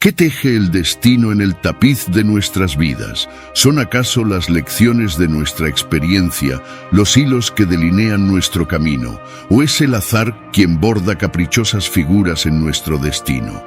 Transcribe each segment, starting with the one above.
¿Qué teje el destino en el tapiz de nuestras vidas? ¿Son acaso las lecciones de nuestra experiencia los hilos que delinean nuestro camino? ¿O es el azar quien borda caprichosas figuras en nuestro destino?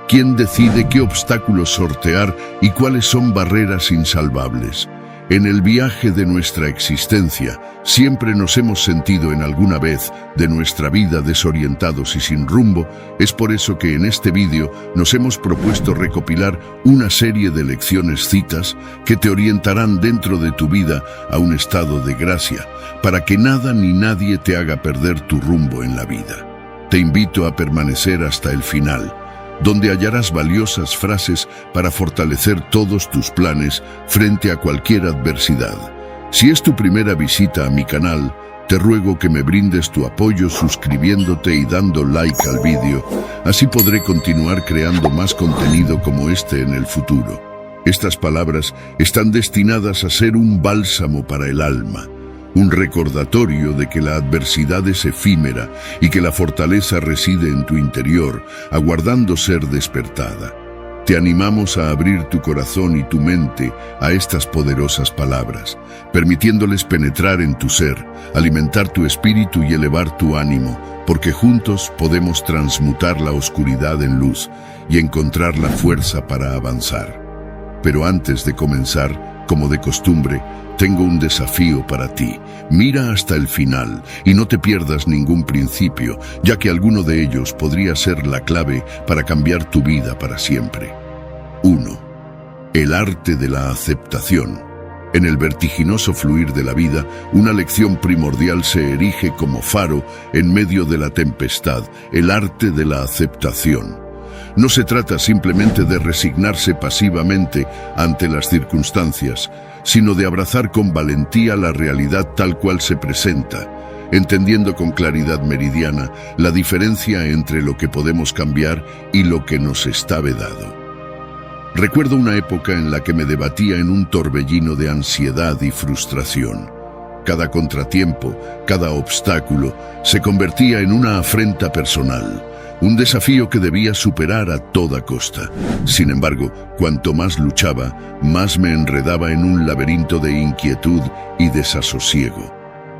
¿Quién decide qué obstáculos sortear y cuáles son barreras insalvables? En el viaje de nuestra existencia, siempre nos hemos sentido en alguna vez de nuestra vida desorientados y sin rumbo. Es por eso que en este vídeo nos hemos propuesto recopilar una serie de lecciones citas que te orientarán dentro de tu vida a un estado de gracia, para que nada ni nadie te haga perder tu rumbo en la vida. Te invito a permanecer hasta el final, donde hallarás valiosas frases para fortalecer todos tus planes frente a cualquier adversidad. Si es tu primera visita a mi canal, te ruego que me brindes tu apoyo suscribiéndote y dando like al vídeo, así podré continuar creando más contenido como este en el futuro. Estas palabras están destinadas a ser un bálsamo para el alma, un recordatorio de que la adversidad es efímera y que la fortaleza reside en tu interior, aguardando ser despertada. Te animamos a abrir tu corazón y tu mente a estas poderosas palabras, permitiéndoles penetrar en tu ser, alimentar tu espíritu y elevar tu ánimo, porque juntos podemos transmutar la oscuridad en luz y encontrar la fuerza para avanzar. Pero antes de comenzar, como de costumbre, tengo un desafío para ti. Mira hasta el final y no te pierdas ningún principio, ya que alguno de ellos podría ser la clave para cambiar tu vida para siempre. 1. El arte de la aceptación. En el vertiginoso fluir de la vida, una lección primordial se erige como faro en medio de la tempestad: el arte de la aceptación. No se trata simplemente de resignarse pasivamente ante las circunstancias, sino de abrazar con valentía la realidad tal cual se presenta, entendiendo con claridad meridiana la diferencia entre lo que podemos cambiar y lo que nos está vedado. Recuerdo una época en la que me debatía en un torbellino de ansiedad y frustración. Cada contratiempo, cada obstáculo, se convertía en una afrenta personal, un desafío que debía superar a toda costa. Sin embargo, cuanto más luchaba, más me enredaba en un laberinto de inquietud y desasosiego.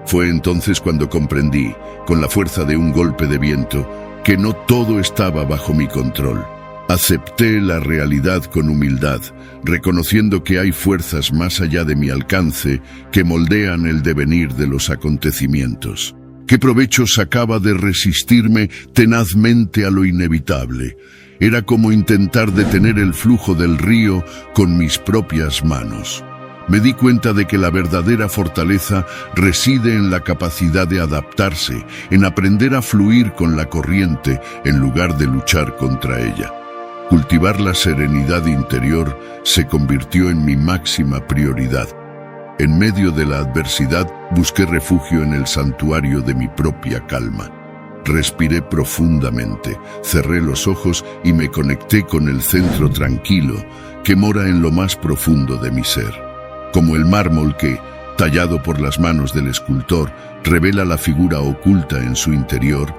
Fue entonces cuando comprendí, con la fuerza de un golpe de viento, que no todo estaba bajo mi control. Acepté la realidad con humildad, reconociendo que hay fuerzas más allá de mi alcance que moldean el devenir de los acontecimientos. ¿Qué provecho sacaba de resistirme tenazmente a lo inevitable? Era como intentar detener el flujo del río con mis propias manos. Me di cuenta de que la verdadera fortaleza reside en la capacidad de adaptarse, en aprender a fluir con la corriente en lugar de luchar contra ella. Cultivar la serenidad interior se convirtió en mi máxima prioridad. En medio de la adversidad, busqué refugio en el santuario de mi propia calma. Respiré profundamente, cerré los ojos y me conecté con el centro tranquilo que mora en lo más profundo de mi ser. Como el mármol que, tallado por las manos del escultor, revela la figura oculta en su interior,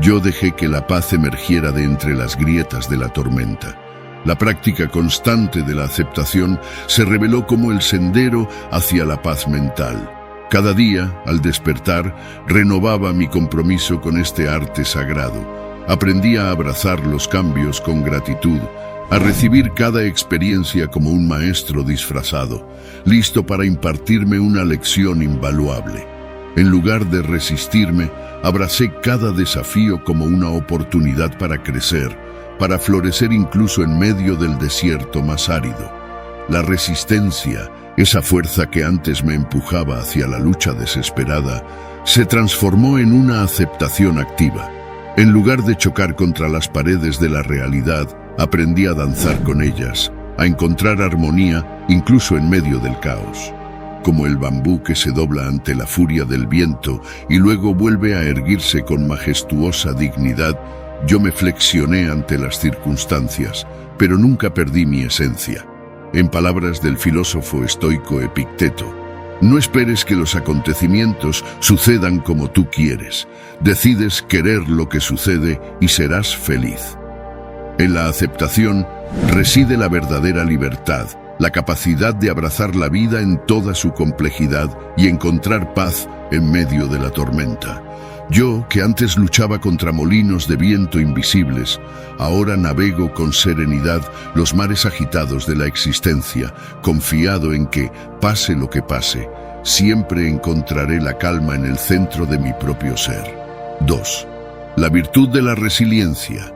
yo dejé que la paz emergiera de entre las grietas de la tormenta. La práctica constante de la aceptación se reveló como el sendero hacia la paz mental. Cada día, al despertar, renovaba mi compromiso con este arte sagrado. Aprendí a abrazar los cambios con gratitud, a recibir cada experiencia como un maestro disfrazado, listo para impartirme una lección invaluable. En lugar de resistirme, abracé cada desafío como una oportunidad para crecer, para florecer incluso en medio del desierto más árido. La resistencia, esa fuerza que antes me empujaba hacia la lucha desesperada, se transformó en una aceptación activa. En lugar de chocar contra las paredes de la realidad, aprendí a danzar con ellas, a encontrar armonía incluso en medio del caos. Como el bambú que se dobla ante la furia del viento y luego vuelve a erguirse con majestuosa dignidad, yo me flexioné ante las circunstancias, pero nunca perdí mi esencia. En palabras del filósofo estoico Epicteto, no esperes que los acontecimientos sucedan como tú quieres. Decides querer lo que sucede y serás feliz. En la aceptación reside la verdadera libertad, la capacidad de abrazar la vida en toda su complejidad y encontrar paz en medio de la tormenta. Yo, que antes luchaba contra molinos de viento invisibles, ahora navego con serenidad los mares agitados de la existencia, confiado en que, pase lo que pase, siempre encontraré la calma en el centro de mi propio ser. 2. La virtud de la resiliencia.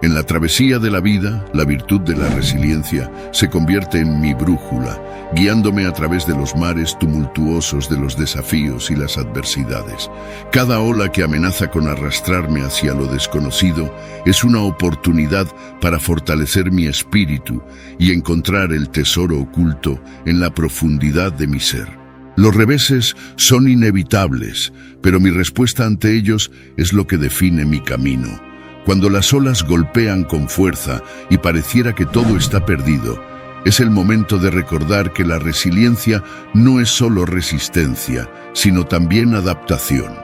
En la travesía de la vida, la virtud de la resiliencia se convierte en mi brújula, guiándome a través de los mares tumultuosos de los desafíos y las adversidades. Cada ola que amenaza con arrastrarme hacia lo desconocido es una oportunidad para fortalecer mi espíritu y encontrar el tesoro oculto en la profundidad de mi ser. Los reveses son inevitables, pero mi respuesta ante ellos es lo que define mi camino. Cuando las olas golpean con fuerza y pareciera que todo está perdido, es el momento de recordar que la resiliencia no es solo resistencia, sino también adaptación.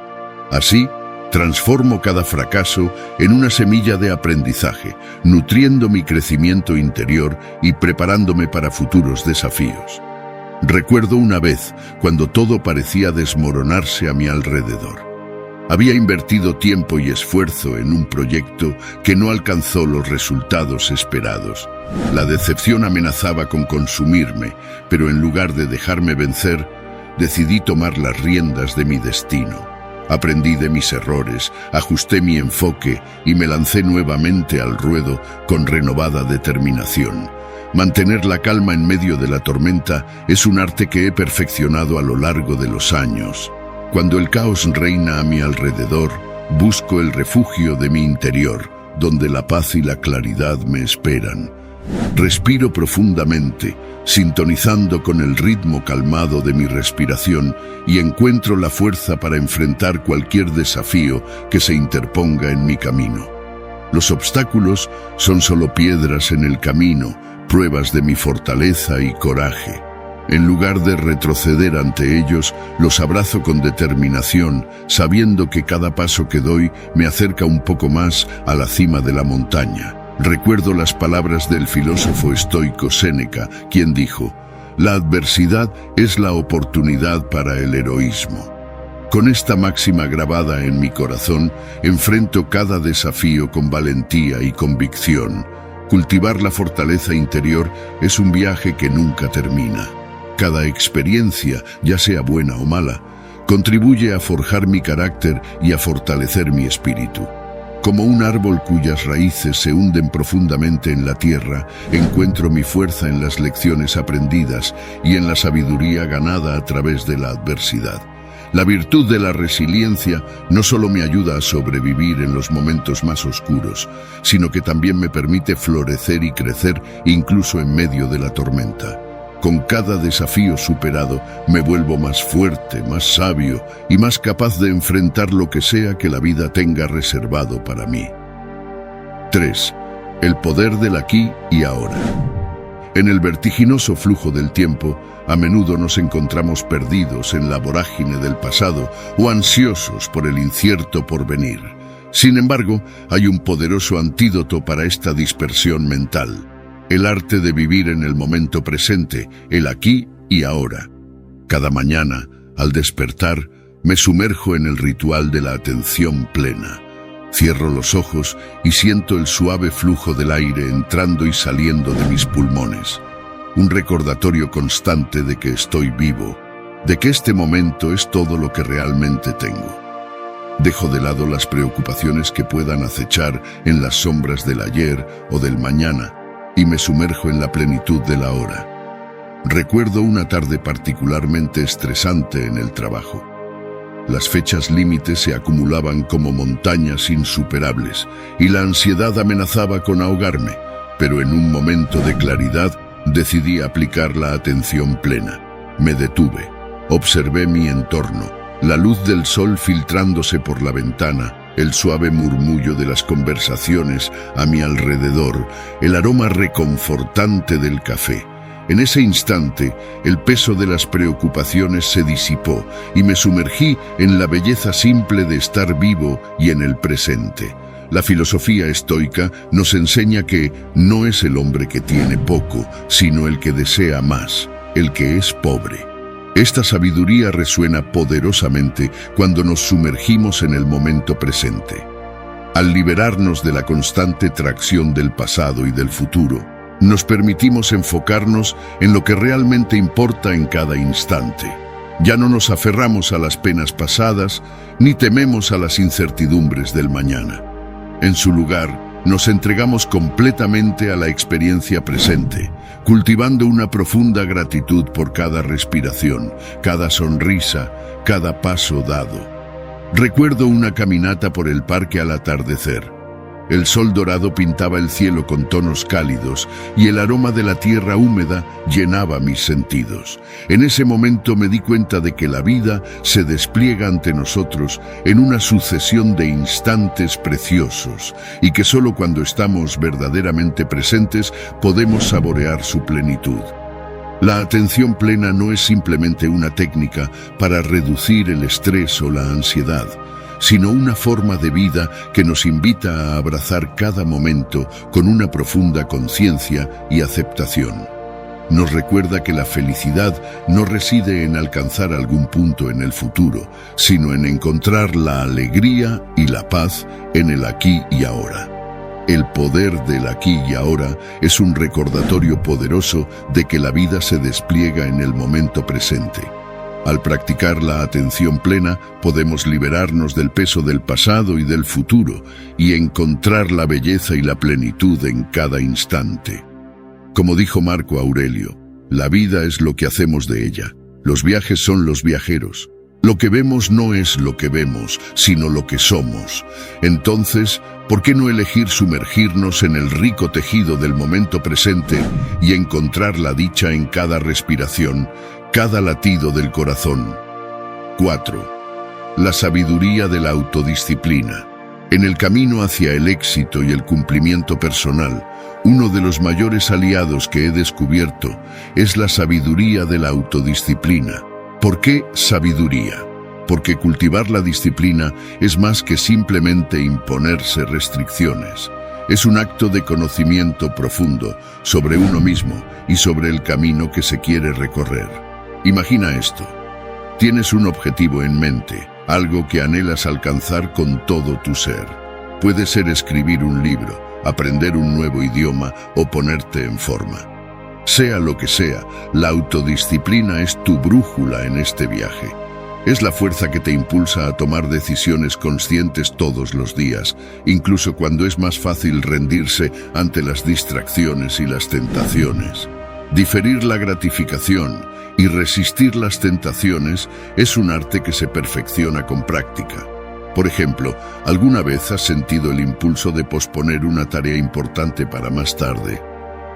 Así, transformo cada fracaso en una semilla de aprendizaje, nutriendo mi crecimiento interior y preparándome para futuros desafíos. Recuerdo una vez cuando todo parecía desmoronarse a mi alrededor. Había invertido tiempo y esfuerzo en un proyecto que no alcanzó los resultados esperados. La decepción amenazaba con consumirme, pero en lugar de dejarme vencer, decidí tomar las riendas de mi destino. Aprendí de mis errores, ajusté mi enfoque y me lancé nuevamente al ruedo con renovada determinación. Mantener la calma en medio de la tormenta es un arte que he perfeccionado a lo largo de los años. Cuando el caos reina a mi alrededor, busco el refugio de mi interior, donde la paz y la claridad me esperan. Respiro profundamente, sintonizando con el ritmo calmado de mi respiración y encuentro la fuerza para enfrentar cualquier desafío que se interponga en mi camino. Los obstáculos son solo piedras en el camino, pruebas de mi fortaleza y coraje. En lugar de retroceder ante ellos, los abrazo con determinación, sabiendo que cada paso que doy me acerca un poco más a la cima de la montaña. Recuerdo las palabras del filósofo estoico Séneca, quien dijo: «La adversidad es la oportunidad para el heroísmo». Con esta máxima grabada en mi corazón, enfrento cada desafío con valentía y convicción. Cultivar la fortaleza interior es un viaje que nunca termina. Cada experiencia, ya sea buena o mala, contribuye a forjar mi carácter y a fortalecer mi espíritu. Como un árbol cuyas raíces se hunden profundamente en la tierra, encuentro mi fuerza en las lecciones aprendidas y en la sabiduría ganada a través de la adversidad. La virtud de la resiliencia no solo me ayuda a sobrevivir en los momentos más oscuros, sino que también me permite florecer y crecer incluso en medio de la tormenta. Con cada desafío superado, me vuelvo más fuerte, más sabio y más capaz de enfrentar lo que sea que la vida tenga reservado para mí. 3. El poder del aquí y ahora. En el vertiginoso flujo del tiempo, a menudo nos encontramos perdidos en la vorágine del pasado o ansiosos por el incierto porvenir. Sin embargo, hay un poderoso antídoto para esta dispersión mental: el arte de vivir en el momento presente, el aquí y ahora. Cada mañana, al despertar, me sumerjo en el ritual de la atención plena. Cierro los ojos y siento el suave flujo del aire entrando y saliendo de mis pulmones. Un recordatorio constante de que estoy vivo, de que este momento es todo lo que realmente tengo. Dejo de lado las preocupaciones que puedan acechar en las sombras del ayer o del mañana y me sumerjo en la plenitud de la hora. Recuerdo una tarde particularmente estresante en el trabajo. Las fechas límites se acumulaban como montañas insuperables y la ansiedad amenazaba con ahogarme, pero en un momento de claridad decidí aplicar la atención plena. Me detuve, observé mi entorno, la luz del sol filtrándose por la ventana, el suave murmullo de las conversaciones a mi alrededor, el aroma reconfortante del café. En ese instante, el peso de las preocupaciones se disipó y me sumergí en la belleza simple de estar vivo y en el presente. La filosofía estoica nos enseña que no es el hombre que tiene poco, sino el que desea más, el que es pobre. Esta sabiduría resuena poderosamente cuando nos sumergimos en el momento presente. Al liberarnos de la constante tracción del pasado y del futuro, nos permitimos enfocarnos en lo que realmente importa en cada instante. Ya no nos aferramos a las penas pasadas, ni tememos a las incertidumbres del mañana. En su lugar, nos entregamos completamente a la experiencia presente, cultivando una profunda gratitud por cada respiración, cada sonrisa, cada paso dado. Recuerdo una caminata por el parque al atardecer. El sol dorado pintaba el cielo con tonos cálidos y el aroma de la tierra húmeda llenaba mis sentidos. En ese momento me di cuenta de que la vida se despliega ante nosotros en una sucesión de instantes preciosos y que solo cuando estamos verdaderamente presentes podemos saborear su plenitud. La atención plena no es simplemente una técnica para reducir el estrés o la ansiedad, sino una forma de vida que nos invita a abrazar cada momento con una profunda conciencia y aceptación. Nos recuerda que la felicidad no reside en alcanzar algún punto en el futuro, sino en encontrar la alegría y la paz en el aquí y ahora. El poder del aquí y ahora es un recordatorio poderoso de que la vida se despliega en el momento presente. Al practicar la atención plena, podemos liberarnos del peso del pasado y del futuro y encontrar la belleza y la plenitud en cada instante. Como dijo Marco Aurelio, la vida es lo que hacemos de ella. Los viajes son los viajeros. Lo que vemos no es lo que vemos, sino lo que somos. Entonces, ¿por qué no elegir sumergirnos en el rico tejido del momento presente y encontrar la dicha en cada respiración, cada latido del corazón? 4. La sabiduría de la autodisciplina. En el camino hacia el éxito y el cumplimiento personal, uno de los mayores aliados que he descubierto es la sabiduría de la autodisciplina. ¿Por qué sabiduría? Porque cultivar la disciplina es más que simplemente imponerse restricciones. Es un acto de conocimiento profundo sobre uno mismo y sobre el camino que se quiere recorrer. Imagina esto. Tienes un objetivo en mente, algo que anhelas alcanzar con todo tu ser. Puede ser escribir un libro, aprender un nuevo idioma o ponerte en forma. Sea lo que sea, la autodisciplina es tu brújula en este viaje. Es la fuerza que te impulsa a tomar decisiones conscientes todos los días, incluso cuando es más fácil rendirse ante las distracciones y las tentaciones. Diferir la gratificación y resistir las tentaciones es un arte que se perfecciona con práctica. Por ejemplo, ¿alguna vez has sentido el impulso de posponer una tarea importante para más tarde?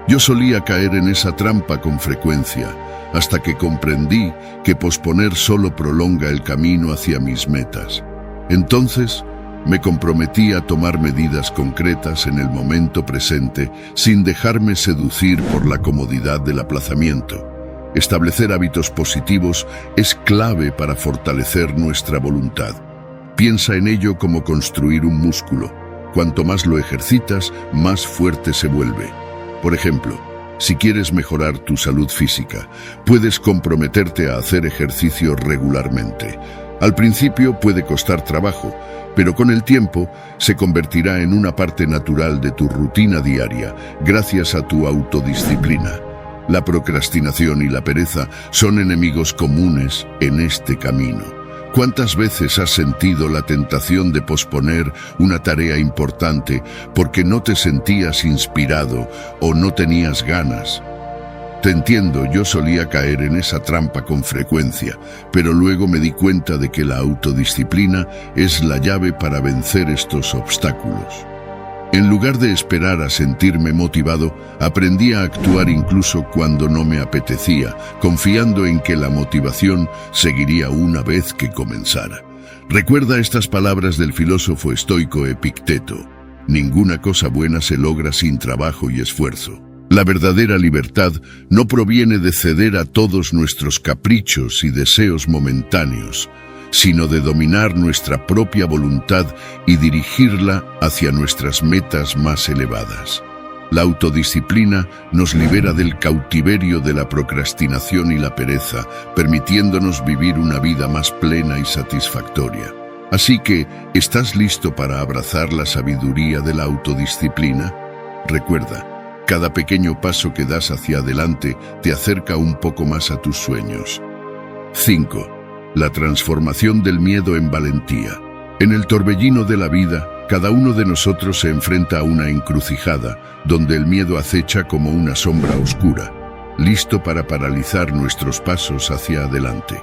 Yo solía caer en esa trampa con frecuencia, hasta que comprendí que posponer solo prolonga el camino hacia mis metas. Entonces, me comprometí a tomar medidas concretas en el momento presente, sin dejarme seducir por la comodidad del aplazamiento. Establecer hábitos positivos es clave para fortalecer nuestra voluntad. Piensa en ello como construir un músculo. Cuanto más lo ejercitas, más fuerte se vuelve. Por ejemplo, si quieres mejorar tu salud física, puedes comprometerte a hacer ejercicio regularmente. Al principio puede costar trabajo, pero con el tiempo se convertirá en una parte natural de tu rutina diaria, gracias a tu autodisciplina. La procrastinación y la pereza son enemigos comunes en este camino. ¿Cuántas veces has sentido la tentación de posponer una tarea importante porque no te sentías inspirado o no tenías ganas? Te entiendo, yo solía caer en esa trampa con frecuencia, pero luego me di cuenta de que la autodisciplina es la llave para vencer estos obstáculos. En lugar de esperar a sentirme motivado, aprendí a actuar incluso cuando no me apetecía, confiando en que la motivación seguiría una vez que comenzara. Recuerda estas palabras del filósofo estoico Epicteto: ninguna cosa buena se logra sin trabajo y esfuerzo. La verdadera libertad no proviene de ceder a todos nuestros caprichos y deseos momentáneos, sino de dominar nuestra propia voluntad y dirigirla hacia nuestras metas más elevadas. La autodisciplina nos libera del cautiverio de la procrastinación y la pereza, permitiéndonos vivir una vida más plena y satisfactoria. Así que, ¿estás listo para abrazar la sabiduría de la autodisciplina? Recuerda, cada pequeño paso que das hacia adelante te acerca un poco más a tus sueños. 5. La transformación del miedo en valentía. En el torbellino de la vida, cada uno de nosotros se enfrenta a una encrucijada, donde el miedo acecha como una sombra oscura, listo para paralizar nuestros pasos hacia adelante.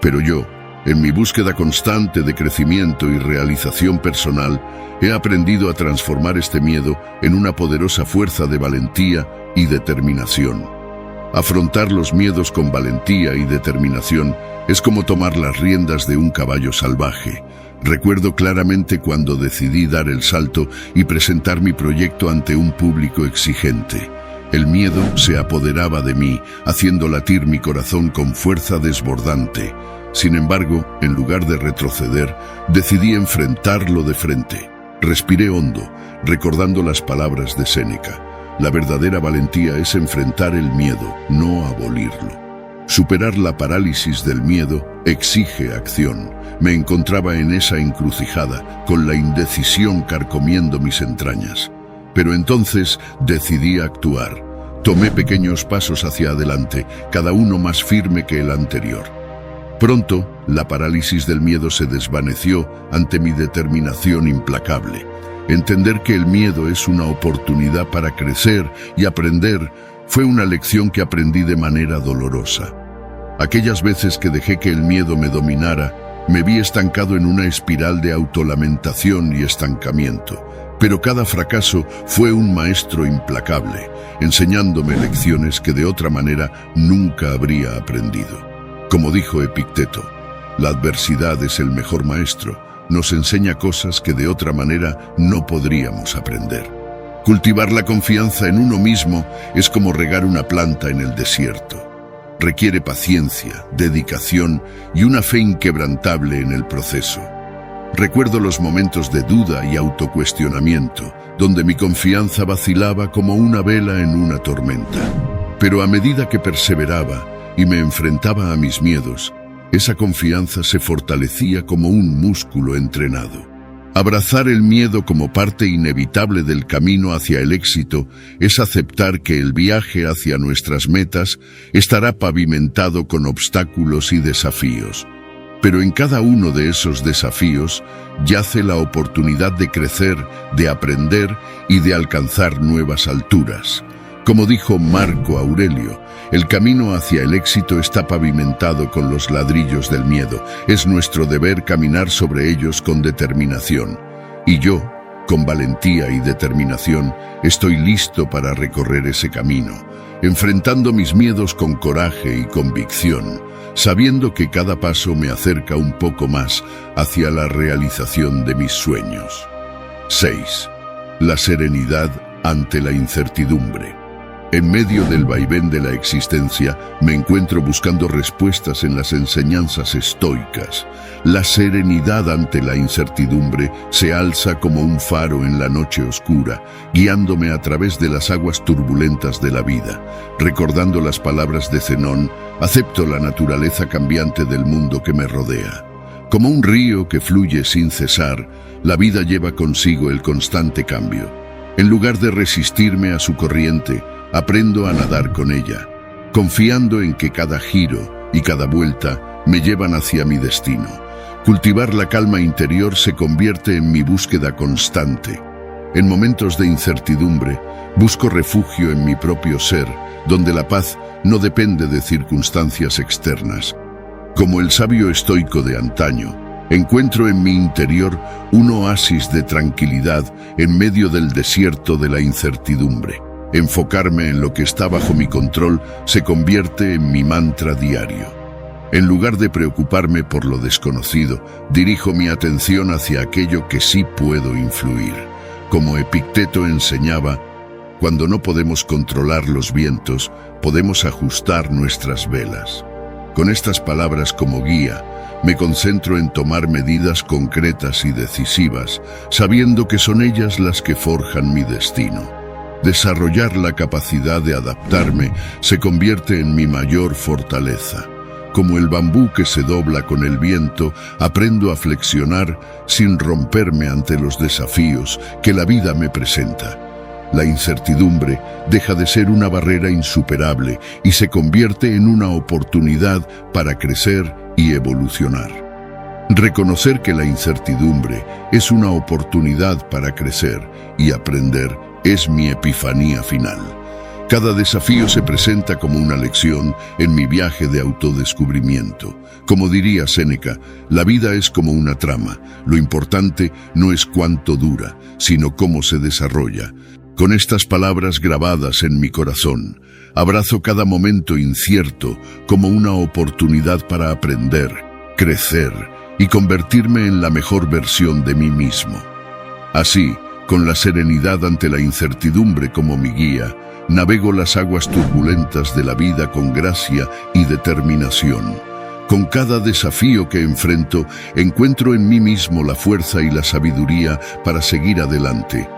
Pero yo, en mi búsqueda constante de crecimiento y realización personal, he aprendido a transformar este miedo en una poderosa fuerza de valentía y determinación. Afrontar los miedos con valentía y determinación es como tomar las riendas de un caballo salvaje. Recuerdo claramente cuando decidí dar el salto y presentar mi proyecto ante un público exigente. El miedo se apoderaba de mí, haciendo latir mi corazón con fuerza desbordante. Sin embargo, en lugar de retroceder, decidí enfrentarlo de frente. Respiré hondo, recordando las palabras de Séneca. La verdadera valentía es enfrentar el miedo, no abolirlo. Superar la parálisis del miedo exige acción. Me encontraba en esa encrucijada, con la indecisión carcomiendo mis entrañas. Pero entonces decidí actuar. Tomé pequeños pasos hacia adelante, cada uno más firme que el anterior. Pronto, la parálisis del miedo se desvaneció ante mi determinación implacable. Entender que el miedo es una oportunidad para crecer y aprender fue una lección que aprendí de manera dolorosa. Aquellas veces que dejé que el miedo me dominara, me vi estancado en una espiral de autolamentación y estancamiento. Pero cada fracaso fue un maestro implacable, enseñándome lecciones que de otra manera nunca habría aprendido. Como dijo Epicteto, la adversidad es el mejor maestro, nos enseña cosas que de otra manera no podríamos aprender. Cultivar la confianza en uno mismo es como regar una planta en el desierto. Requiere paciencia, dedicación y una fe inquebrantable en el proceso. Recuerdo los momentos de duda y autocuestionamiento, donde mi confianza vacilaba como una vela en una tormenta. Pero a medida que perseveraba y me enfrentaba a mis miedos, esa confianza se fortalecía como un músculo entrenado. Abrazar el miedo como parte inevitable del camino hacia el éxito es aceptar que el viaje hacia nuestras metas estará pavimentado con obstáculos y desafíos. Pero en cada uno de esos desafíos yace la oportunidad de crecer, de aprender y de alcanzar nuevas alturas. Como dijo Marco Aurelio, el camino hacia el éxito está pavimentado con los ladrillos del miedo. Es nuestro deber caminar sobre ellos con determinación. Y yo, con valentía y determinación, estoy listo para recorrer ese camino, enfrentando mis miedos con coraje y convicción, sabiendo que cada paso me acerca un poco más hacia la realización de mis sueños. 6. La serenidad ante la incertidumbre. En medio del vaivén de la existencia, me encuentro buscando respuestas en las enseñanzas estoicas. La serenidad ante la incertidumbre se alza como un faro en la noche oscura, guiándome a través de las aguas turbulentas de la vida. Recordando las palabras de Zenón, acepto la naturaleza cambiante del mundo que me rodea. Como un río que fluye sin cesar, la vida lleva consigo el constante cambio. En lugar de resistirme a su corriente, aprendo a nadar con ella, confiando en que cada giro y cada vuelta me llevan hacia mi destino. Cultivar la calma interior se convierte en mi búsqueda constante. En momentos de incertidumbre, busco refugio en mi propio ser, donde la paz no depende de circunstancias externas. Como el sabio estoico de antaño, encuentro en mi interior un oasis de tranquilidad en medio del desierto de la incertidumbre. Enfocarme en lo que está bajo mi control se convierte en mi mantra diario. En lugar de preocuparme por lo desconocido, dirijo mi atención hacia aquello que sí puedo influir. Como Epicteto enseñaba, cuando no podemos controlar los vientos, podemos ajustar nuestras velas. Con estas palabras como guía, me concentro en tomar medidas concretas y decisivas, sabiendo que son ellas las que forjan mi destino. Desarrollar la capacidad de adaptarme se convierte en mi mayor fortaleza. Como el bambú que se dobla con el viento, aprendo a flexionar sin romperme ante los desafíos que la vida me presenta. La incertidumbre deja de ser una barrera insuperable y se convierte en una oportunidad para crecer y evolucionar. Reconocer que la incertidumbre es una oportunidad para crecer y aprender es mi epifanía final. Cada desafío se presenta como una lección en mi viaje de autodescubrimiento. Como diría Séneca, la vida es como una trama. Lo importante no es cuánto dura, sino cómo se desarrolla. Con estas palabras grabadas en mi corazón, abrazo cada momento incierto como una oportunidad para aprender, crecer y convertirme en la mejor versión de mí mismo. Así, con la serenidad ante la incertidumbre como mi guía, navego las aguas turbulentas de la vida con gracia y determinación. Con cada desafío que enfrento, encuentro en mí mismo la fuerza y la sabiduría para seguir adelante,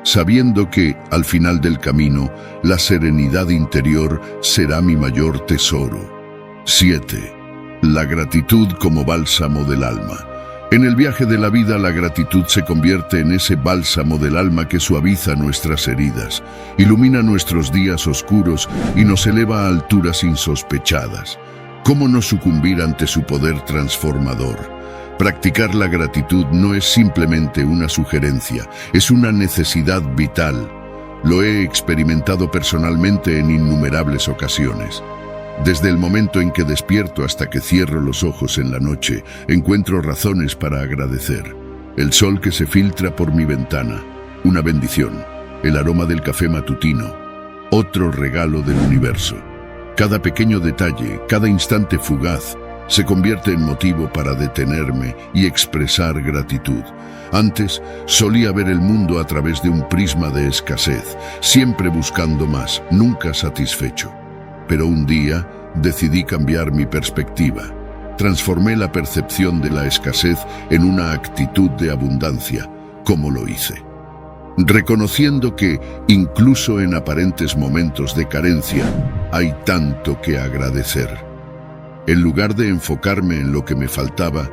sabiendo que, al final del camino, la serenidad interior será mi mayor tesoro. 7. La gratitud como bálsamo del alma. En el viaje de la vida, la gratitud se convierte en ese bálsamo del alma que suaviza nuestras heridas, ilumina nuestros días oscuros y nos eleva a alturas insospechadas. ¿Cómo no sucumbir ante su poder transformador? Practicar la gratitud no es simplemente una sugerencia, es una necesidad vital. Lo he experimentado personalmente en innumerables ocasiones. Desde el momento en que despierto hasta que cierro los ojos en la noche, encuentro razones para agradecer. El sol que se filtra por mi ventana, una bendición. El aroma del café matutino, otro regalo del universo. Cada pequeño detalle, cada instante fugaz, se convierte en motivo para detenerme y expresar gratitud. Antes, solía ver el mundo a través de un prisma de escasez, siempre buscando más, nunca satisfecho. Pero un día decidí cambiar mi perspectiva. Transformé la percepción de la escasez en una actitud de abundancia. ¿Cómo lo hice? Reconociendo que, incluso en aparentes momentos de carencia, hay tanto que agradecer. En lugar de enfocarme en lo que me faltaba,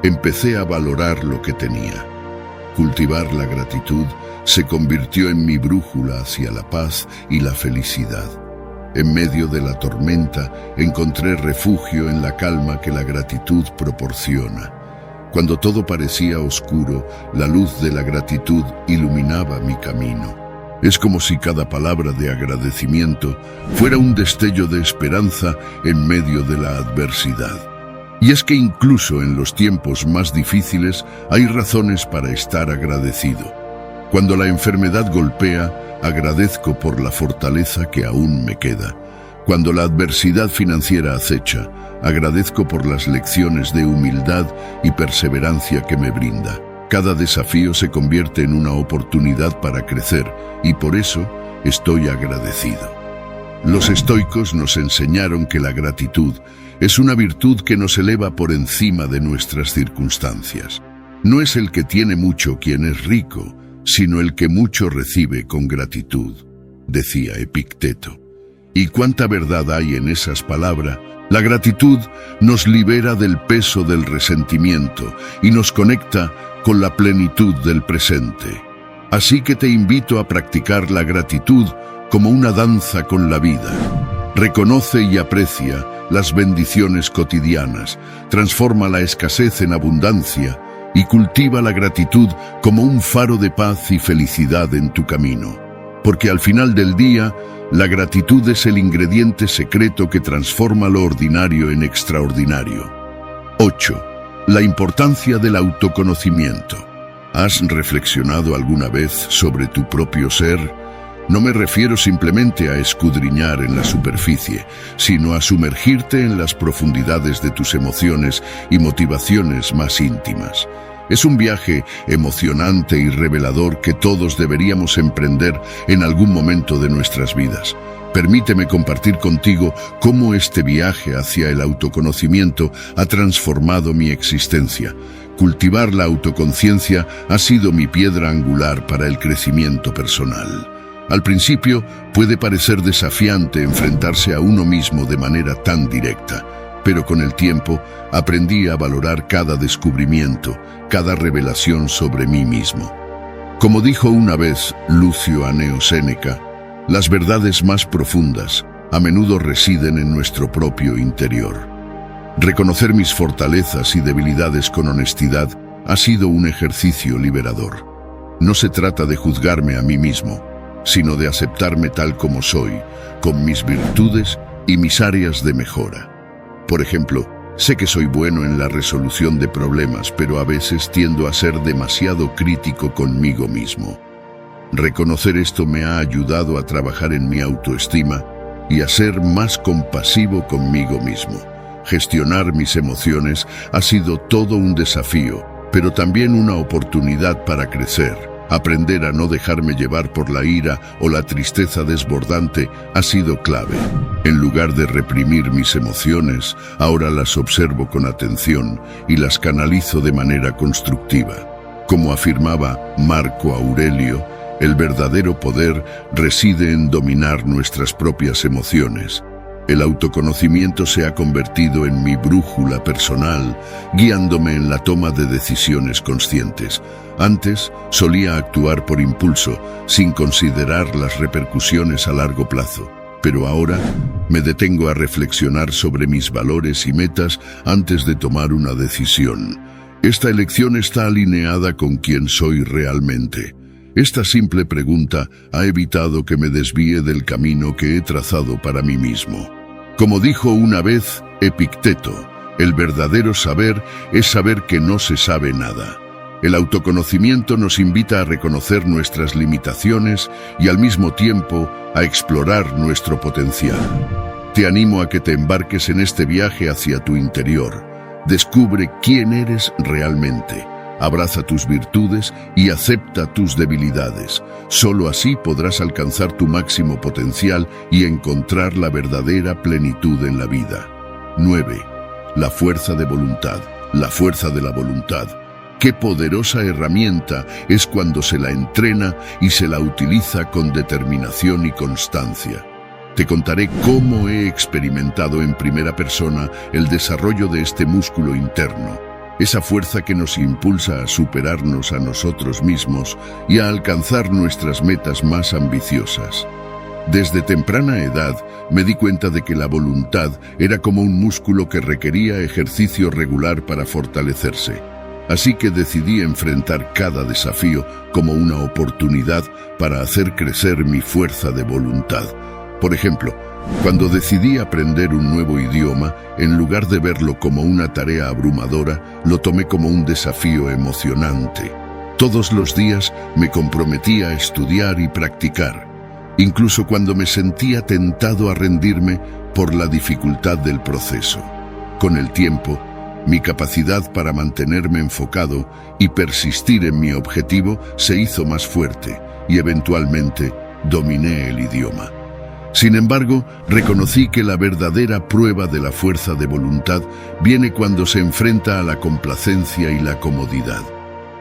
empecé a valorar lo que tenía. Cultivar la gratitud se convirtió en mi brújula hacia la paz y la felicidad. En medio de la tormenta, encontré refugio en la calma que la gratitud proporciona. Cuando todo parecía oscuro, la luz de la gratitud iluminaba mi camino. Es como si cada palabra de agradecimiento fuera un destello de esperanza en medio de la adversidad. Y es que incluso en los tiempos más difíciles hay razones para estar agradecido. Cuando la enfermedad golpea, agradezco por la fortaleza que aún me queda. Cuando la adversidad financiera acecha, agradezco por las lecciones de humildad y perseverancia que me brinda. Cada desafío se convierte en una oportunidad para crecer y por eso estoy agradecido. Los estoicos nos enseñaron que la gratitud es una virtud que nos eleva por encima de nuestras circunstancias. No es el que tiene mucho quien es rico, sino el que mucho recibe con gratitud, decía Epicteto. ¿Y cuánta verdad hay en esas palabras? La gratitud nos libera del peso del resentimiento y nos conecta con la plenitud del presente. Así que te invito a practicar la gratitud como una danza con la vida. Reconoce y aprecia las bendiciones cotidianas, transforma la escasez en abundancia y cultiva la gratitud como un faro de paz y felicidad en tu camino. Porque al final del día, la gratitud es el ingrediente secreto que transforma lo ordinario en extraordinario. 8. La importancia del autoconocimiento. ¿Has reflexionado alguna vez sobre tu propio ser? No me refiero simplemente a escudriñar en la superficie, sino a sumergirte en las profundidades de tus emociones y motivaciones más íntimas. Es un viaje emocionante y revelador que todos deberíamos emprender en algún momento de nuestras vidas. Permíteme compartir contigo cómo este viaje hacia el autoconocimiento ha transformado mi existencia. Cultivar la autoconciencia ha sido mi piedra angular para el crecimiento personal. Al principio puede parecer desafiante enfrentarse a uno mismo de manera tan directa, pero con el tiempo aprendí a valorar cada descubrimiento, cada revelación sobre mí mismo. Como dijo una vez Lucio Anneo Séneca, las verdades más profundas a menudo residen en nuestro propio interior. Reconocer mis fortalezas y debilidades con honestidad ha sido un ejercicio liberador. No se trata de juzgarme a mí mismo, sino de aceptarme tal como soy, con mis virtudes y mis áreas de mejora. Por ejemplo, sé que soy bueno en la resolución de problemas, pero a veces tiendo a ser demasiado crítico conmigo mismo. Reconocer esto me ha ayudado a trabajar en mi autoestima y a ser más compasivo conmigo mismo. Gestionar mis emociones ha sido todo un desafío, pero también una oportunidad para crecer. Aprender a no dejarme llevar por la ira o la tristeza desbordante ha sido clave. En lugar de reprimir mis emociones, ahora las observo con atención y las canalizo de manera constructiva. Como afirmaba Marco Aurelio, el verdadero poder reside en dominar nuestras propias emociones. El autoconocimiento se ha convertido en mi brújula personal, guiándome en la toma de decisiones conscientes. Antes solía actuar por impulso, sin considerar las repercusiones a largo plazo. Pero ahora me detengo a reflexionar sobre mis valores y metas antes de tomar una decisión. Esta elección está alineada con quién soy realmente. Esta simple pregunta ha evitado que me desvíe del camino que he trazado para mí mismo. Como dijo una vez Epicteto, el verdadero saber es saber que no se sabe nada. El autoconocimiento nos invita a reconocer nuestras limitaciones y al mismo tiempo a explorar nuestro potencial. Te animo a que te embarques en este viaje hacia tu interior. Descubre quién eres realmente. Abraza tus virtudes y acepta tus debilidades. Solo así podrás alcanzar tu máximo potencial y encontrar la verdadera plenitud en la vida. 9. La fuerza de voluntad. La fuerza de la voluntad. Qué poderosa herramienta es cuando se la entrena y se la utiliza con determinación y constancia. Te contaré cómo he experimentado en primera persona el desarrollo de este músculo interno. Esa fuerza que nos impulsa a superarnos a nosotros mismos y a alcanzar nuestras metas más ambiciosas. Desde temprana edad me di cuenta de que la voluntad era como un músculo que requería ejercicio regular para fortalecerse. Así que decidí enfrentar cada desafío como una oportunidad para hacer crecer mi fuerza de voluntad. Por ejemplo, cuando decidí aprender un nuevo idioma, en lugar de verlo como una tarea abrumadora, lo tomé como un desafío emocionante. Todos los días me comprometí a estudiar y practicar, incluso cuando me sentía tentado a rendirme por la dificultad del proceso. Con el tiempo, mi capacidad para mantenerme enfocado y persistir en mi objetivo se hizo más fuerte y eventualmente dominé el idioma. Sin embargo, reconocí que la verdadera prueba de la fuerza de voluntad viene cuando se enfrenta a la complacencia y la comodidad.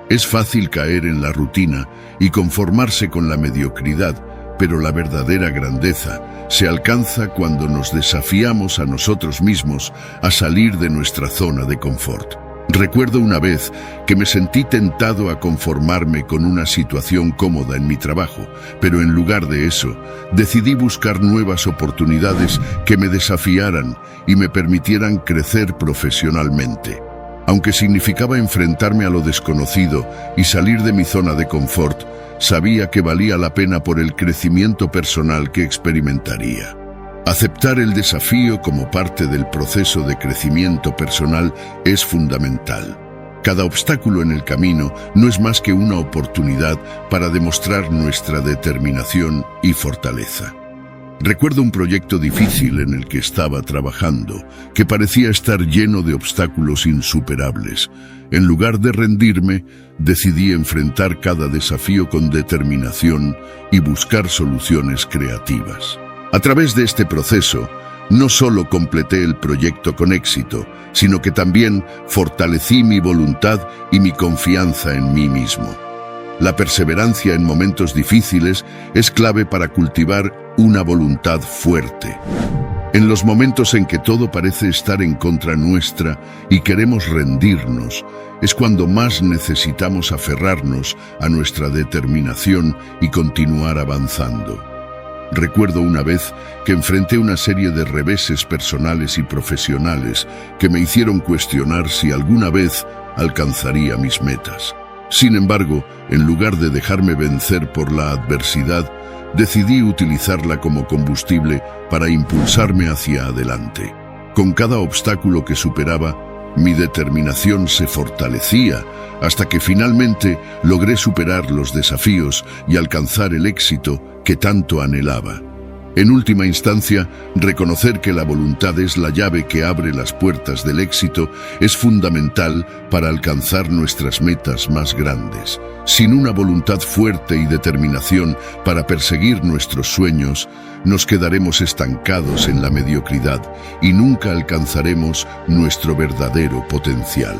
Es fácil caer en la rutina y conformarse con la mediocridad, pero la verdadera grandeza se alcanza cuando nos desafiamos a nosotros mismos a salir de nuestra zona de confort. Recuerdo una vez que me sentí tentado a conformarme con una situación cómoda en mi trabajo, pero en lugar de eso, decidí buscar nuevas oportunidades que me desafiaran y me permitieran crecer profesionalmente. Aunque significaba enfrentarme a lo desconocido y salir de mi zona de confort, sabía que valía la pena por el crecimiento personal que experimentaría. Aceptar el desafío como parte del proceso de crecimiento personal es fundamental. Cada obstáculo en el camino no es más que una oportunidad para demostrar nuestra determinación y fortaleza. Recuerdo un proyecto difícil en el que estaba trabajando, que parecía estar lleno de obstáculos insuperables. En lugar de rendirme, decidí enfrentar cada desafío con determinación y buscar soluciones creativas. A través de este proceso, no solo completé el proyecto con éxito, sino que también fortalecí mi voluntad y mi confianza en mí mismo. La perseverancia en momentos difíciles es clave para cultivar una voluntad fuerte. En los momentos en que todo parece estar en contra nuestra y queremos rendirnos, es cuando más necesitamos aferrarnos a nuestra determinación y continuar avanzando. Recuerdo una vez que enfrenté una serie de reveses personales y profesionales que me hicieron cuestionar si alguna vez alcanzaría mis metas. Sin embargo, en lugar de dejarme vencer por la adversidad, decidí utilizarla como combustible para impulsarme hacia adelante. Con cada obstáculo que superaba, mi determinación se fortalecía hasta que finalmente logré superar los desafíos y alcanzar el éxito que tanto anhelaba. En última instancia, reconocer que la voluntad es la llave que abre las puertas del éxito es fundamental para alcanzar nuestras metas más grandes. Sin una voluntad fuerte y determinación para perseguir nuestros sueños, nos quedaremos estancados en la mediocridad y nunca alcanzaremos nuestro verdadero potencial.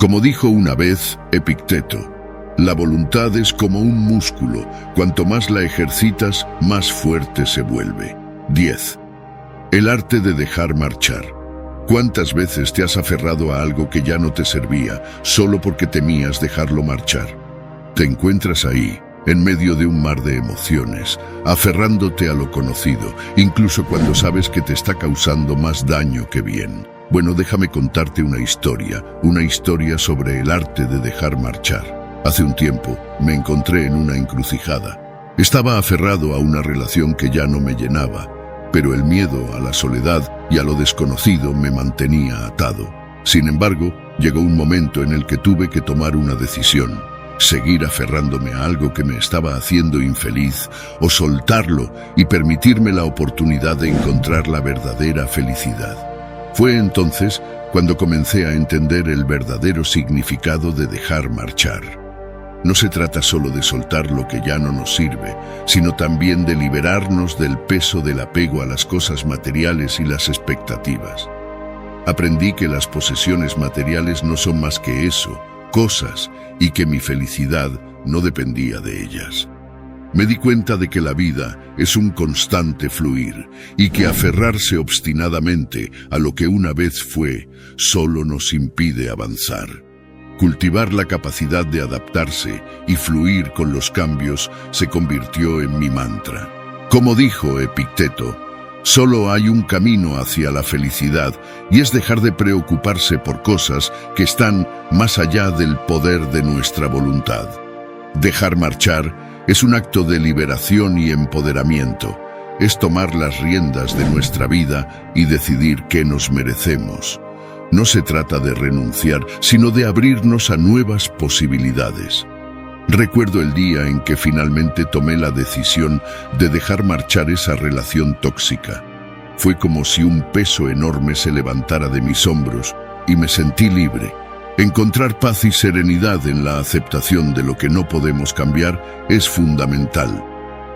Como dijo una vez Epicteto, la voluntad es como un músculo, cuanto más la ejercitas, más fuerte se vuelve. 10. El arte de dejar marchar. ¿Cuántas veces te has aferrado a algo que ya no te servía, solo porque temías dejarlo marchar? Te encuentras ahí, en medio de un mar de emociones, aferrándote a lo conocido, incluso cuando sabes que te está causando más daño que bien. Bueno, déjame contarte una historia sobre el arte de dejar marchar. Hace un tiempo me encontré en una encrucijada. Estaba aferrado a una relación que ya no me llenaba, pero el miedo a la soledad y a lo desconocido me mantenía atado. Sin embargo, llegó un momento en el que tuve que tomar una decisión: seguir aferrándome a algo que me estaba haciendo infeliz o soltarlo y permitirme la oportunidad de encontrar la verdadera felicidad. Fue entonces cuando comencé a entender el verdadero significado de dejar marchar. No se trata solo de soltar lo que ya no nos sirve, sino también de liberarnos del peso del apego a las cosas materiales y las expectativas. Aprendí que las posesiones materiales no son más que eso, cosas, y que mi felicidad no dependía de ellas. Me di cuenta de que la vida es un constante fluir y que aferrarse obstinadamente a lo que una vez fue solo nos impide avanzar. Cultivar la capacidad de adaptarse y fluir con los cambios se convirtió en mi mantra. Como dijo Epicteto, solo hay un camino hacia la felicidad y es dejar de preocuparse por cosas que están más allá del poder de nuestra voluntad. Dejar marchar es un acto de liberación y empoderamiento. Es tomar las riendas de nuestra vida y decidir qué nos merecemos. No se trata de renunciar, sino de abrirnos a nuevas posibilidades. Recuerdo el día en que finalmente tomé la decisión de dejar marchar esa relación tóxica. Fue como si un peso enorme se levantara de mis hombros y me sentí libre. Encontrar paz y serenidad en la aceptación de lo que no podemos cambiar es fundamental.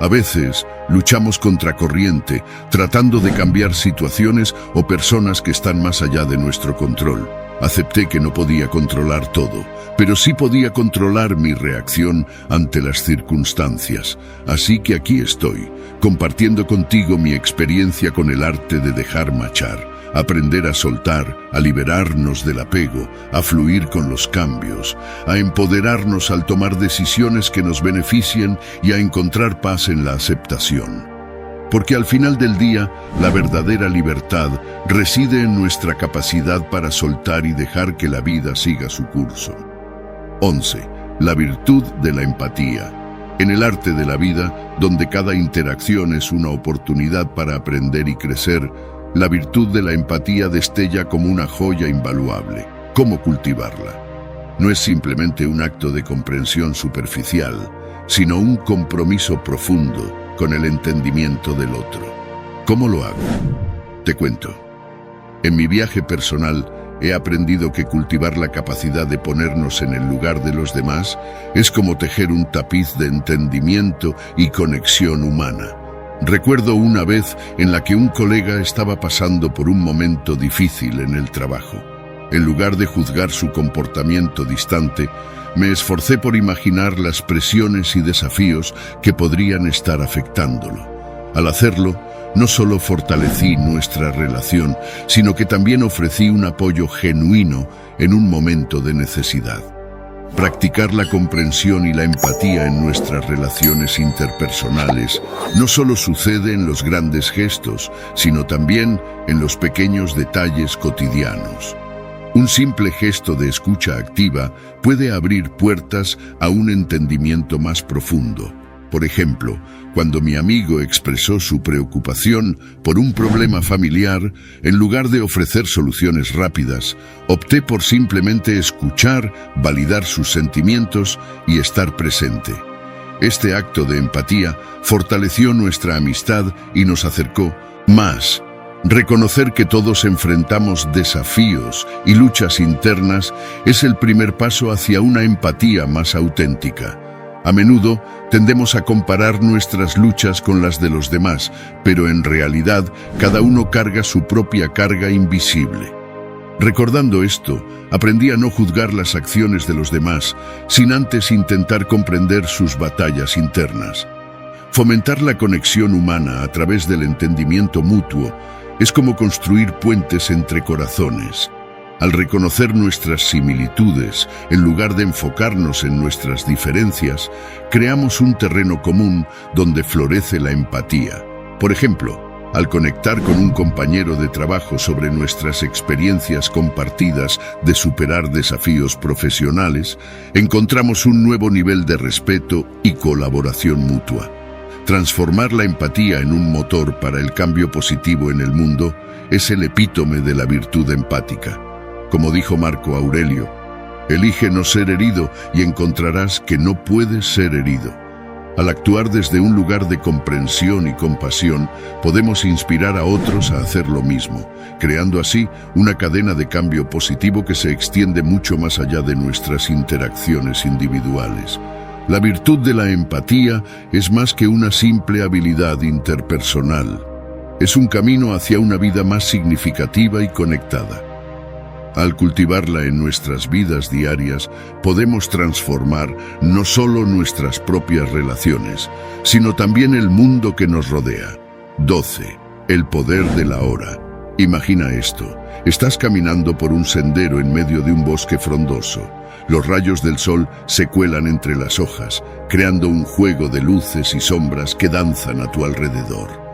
A veces luchamos contracorriente, tratando de cambiar situaciones o personas que están más allá de nuestro control. Acepté que no podía controlar todo, pero sí podía controlar mi reacción ante las circunstancias. Así que aquí estoy, compartiendo contigo mi experiencia con el arte de dejar marchar. Aprender a soltar, a liberarnos del apego, a fluir con los cambios, a empoderarnos al tomar decisiones que nos beneficien y a encontrar paz en la aceptación. Porque al final del día, la verdadera libertad reside en nuestra capacidad para soltar y dejar que la vida siga su curso. 11. La virtud de la empatía. En el arte de la vida, donde cada interacción es una oportunidad para aprender y crecer, la virtud de la empatía destella como una joya invaluable. ¿Cómo cultivarla? No es simplemente un acto de comprensión superficial, sino un compromiso profundo, con el entendimiento del otro. ¿Cómo lo hago? Te cuento. En mi viaje personal he aprendido que cultivar la capacidad de ponernos en el lugar de los demás es como tejer un tapiz de entendimiento y conexión humana. Recuerdo una vez en la que un colega estaba pasando por un momento difícil en el trabajo. En lugar de juzgar su comportamiento distante, me esforcé por imaginar las presiones y desafíos que podrían estar afectándolo. Al hacerlo, no solo fortalecí nuestra relación, sino que también ofrecí un apoyo genuino en un momento de necesidad. Practicar la comprensión y la empatía en nuestras relaciones interpersonales no solo sucede en los grandes gestos, sino también en los pequeños detalles cotidianos. Un simple gesto de escucha activa puede abrir puertas a un entendimiento más profundo. Por ejemplo, cuando mi amigo expresó su preocupación por un problema familiar, en lugar de ofrecer soluciones rápidas, opté por simplemente escuchar, validar sus sentimientos y estar presente. Este acto de empatía fortaleció nuestra amistad y nos acercó más. Reconocer que todos enfrentamos desafíos y luchas internas es el primer paso hacia una empatía más auténtica. A menudo tendemos a comparar nuestras luchas con las de los demás, pero en realidad cada uno carga su propia carga invisible. Recordando esto, aprendí a no juzgar las acciones de los demás, sin antes intentar comprender sus batallas internas. Fomentar la conexión humana a través del entendimiento mutuo es como construir puentes entre corazones. Al reconocer nuestras similitudes, en lugar de enfocarnos en nuestras diferencias, creamos un terreno común donde florece la empatía. Por ejemplo, al conectar con un compañero de trabajo sobre nuestras experiencias compartidas de superar desafíos profesionales, encontramos un nuevo nivel de respeto y colaboración mutua. Transformar la empatía en un motor para el cambio positivo en el mundo es el epítome de la virtud empática. Como dijo Marco Aurelio, elige no ser herido y encontrarás que no puedes ser herido. Al actuar desde un lugar de comprensión y compasión, podemos inspirar a otros a hacer lo mismo, creando así una cadena de cambio positivo que se extiende mucho más allá de nuestras interacciones individuales. La virtud de la empatía es más que una simple habilidad interpersonal. Es un camino hacia una vida más significativa y conectada. Al cultivarla en nuestras vidas diarias, podemos transformar no solo nuestras propias relaciones, sino también el mundo que nos rodea. 12. El poder de la hora. Imagina esto. Estás caminando por un sendero en medio de un bosque frondoso. Los rayos del sol se cuelan entre las hojas, creando un juego de luces y sombras que danzan a tu alrededor.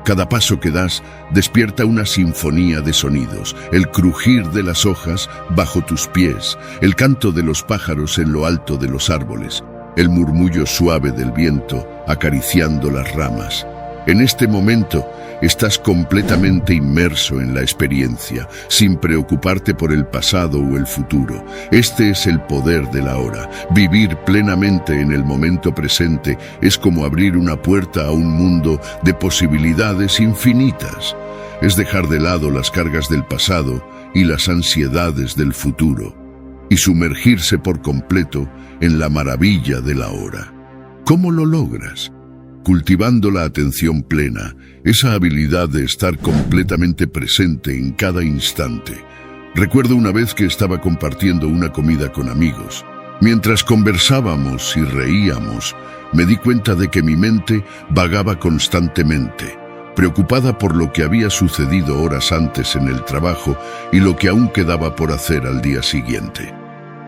Cada paso que das despierta una sinfonía de sonidos, el crujir de las hojas bajo tus pies, el canto de los pájaros en lo alto de los árboles, el murmullo suave del viento acariciando las ramas. En este momento estás completamente inmerso en la experiencia, sin preocuparte por el pasado o el futuro. Este es el poder de la hora. Vivir plenamente en el momento presente es como abrir una puerta a un mundo de posibilidades infinitas. Es dejar de lado las cargas del pasado y las ansiedades del futuro, y sumergirse por completo en la maravilla de la hora. ¿Cómo lo logras? Cultivando la atención plena, esa habilidad de estar completamente presente en cada instante. Recuerdo una vez que estaba compartiendo una comida con amigos. Mientras conversábamos y reíamos, me di cuenta de que mi mente vagaba constantemente, preocupada por lo que había sucedido horas antes en el trabajo y lo que aún quedaba por hacer al día siguiente.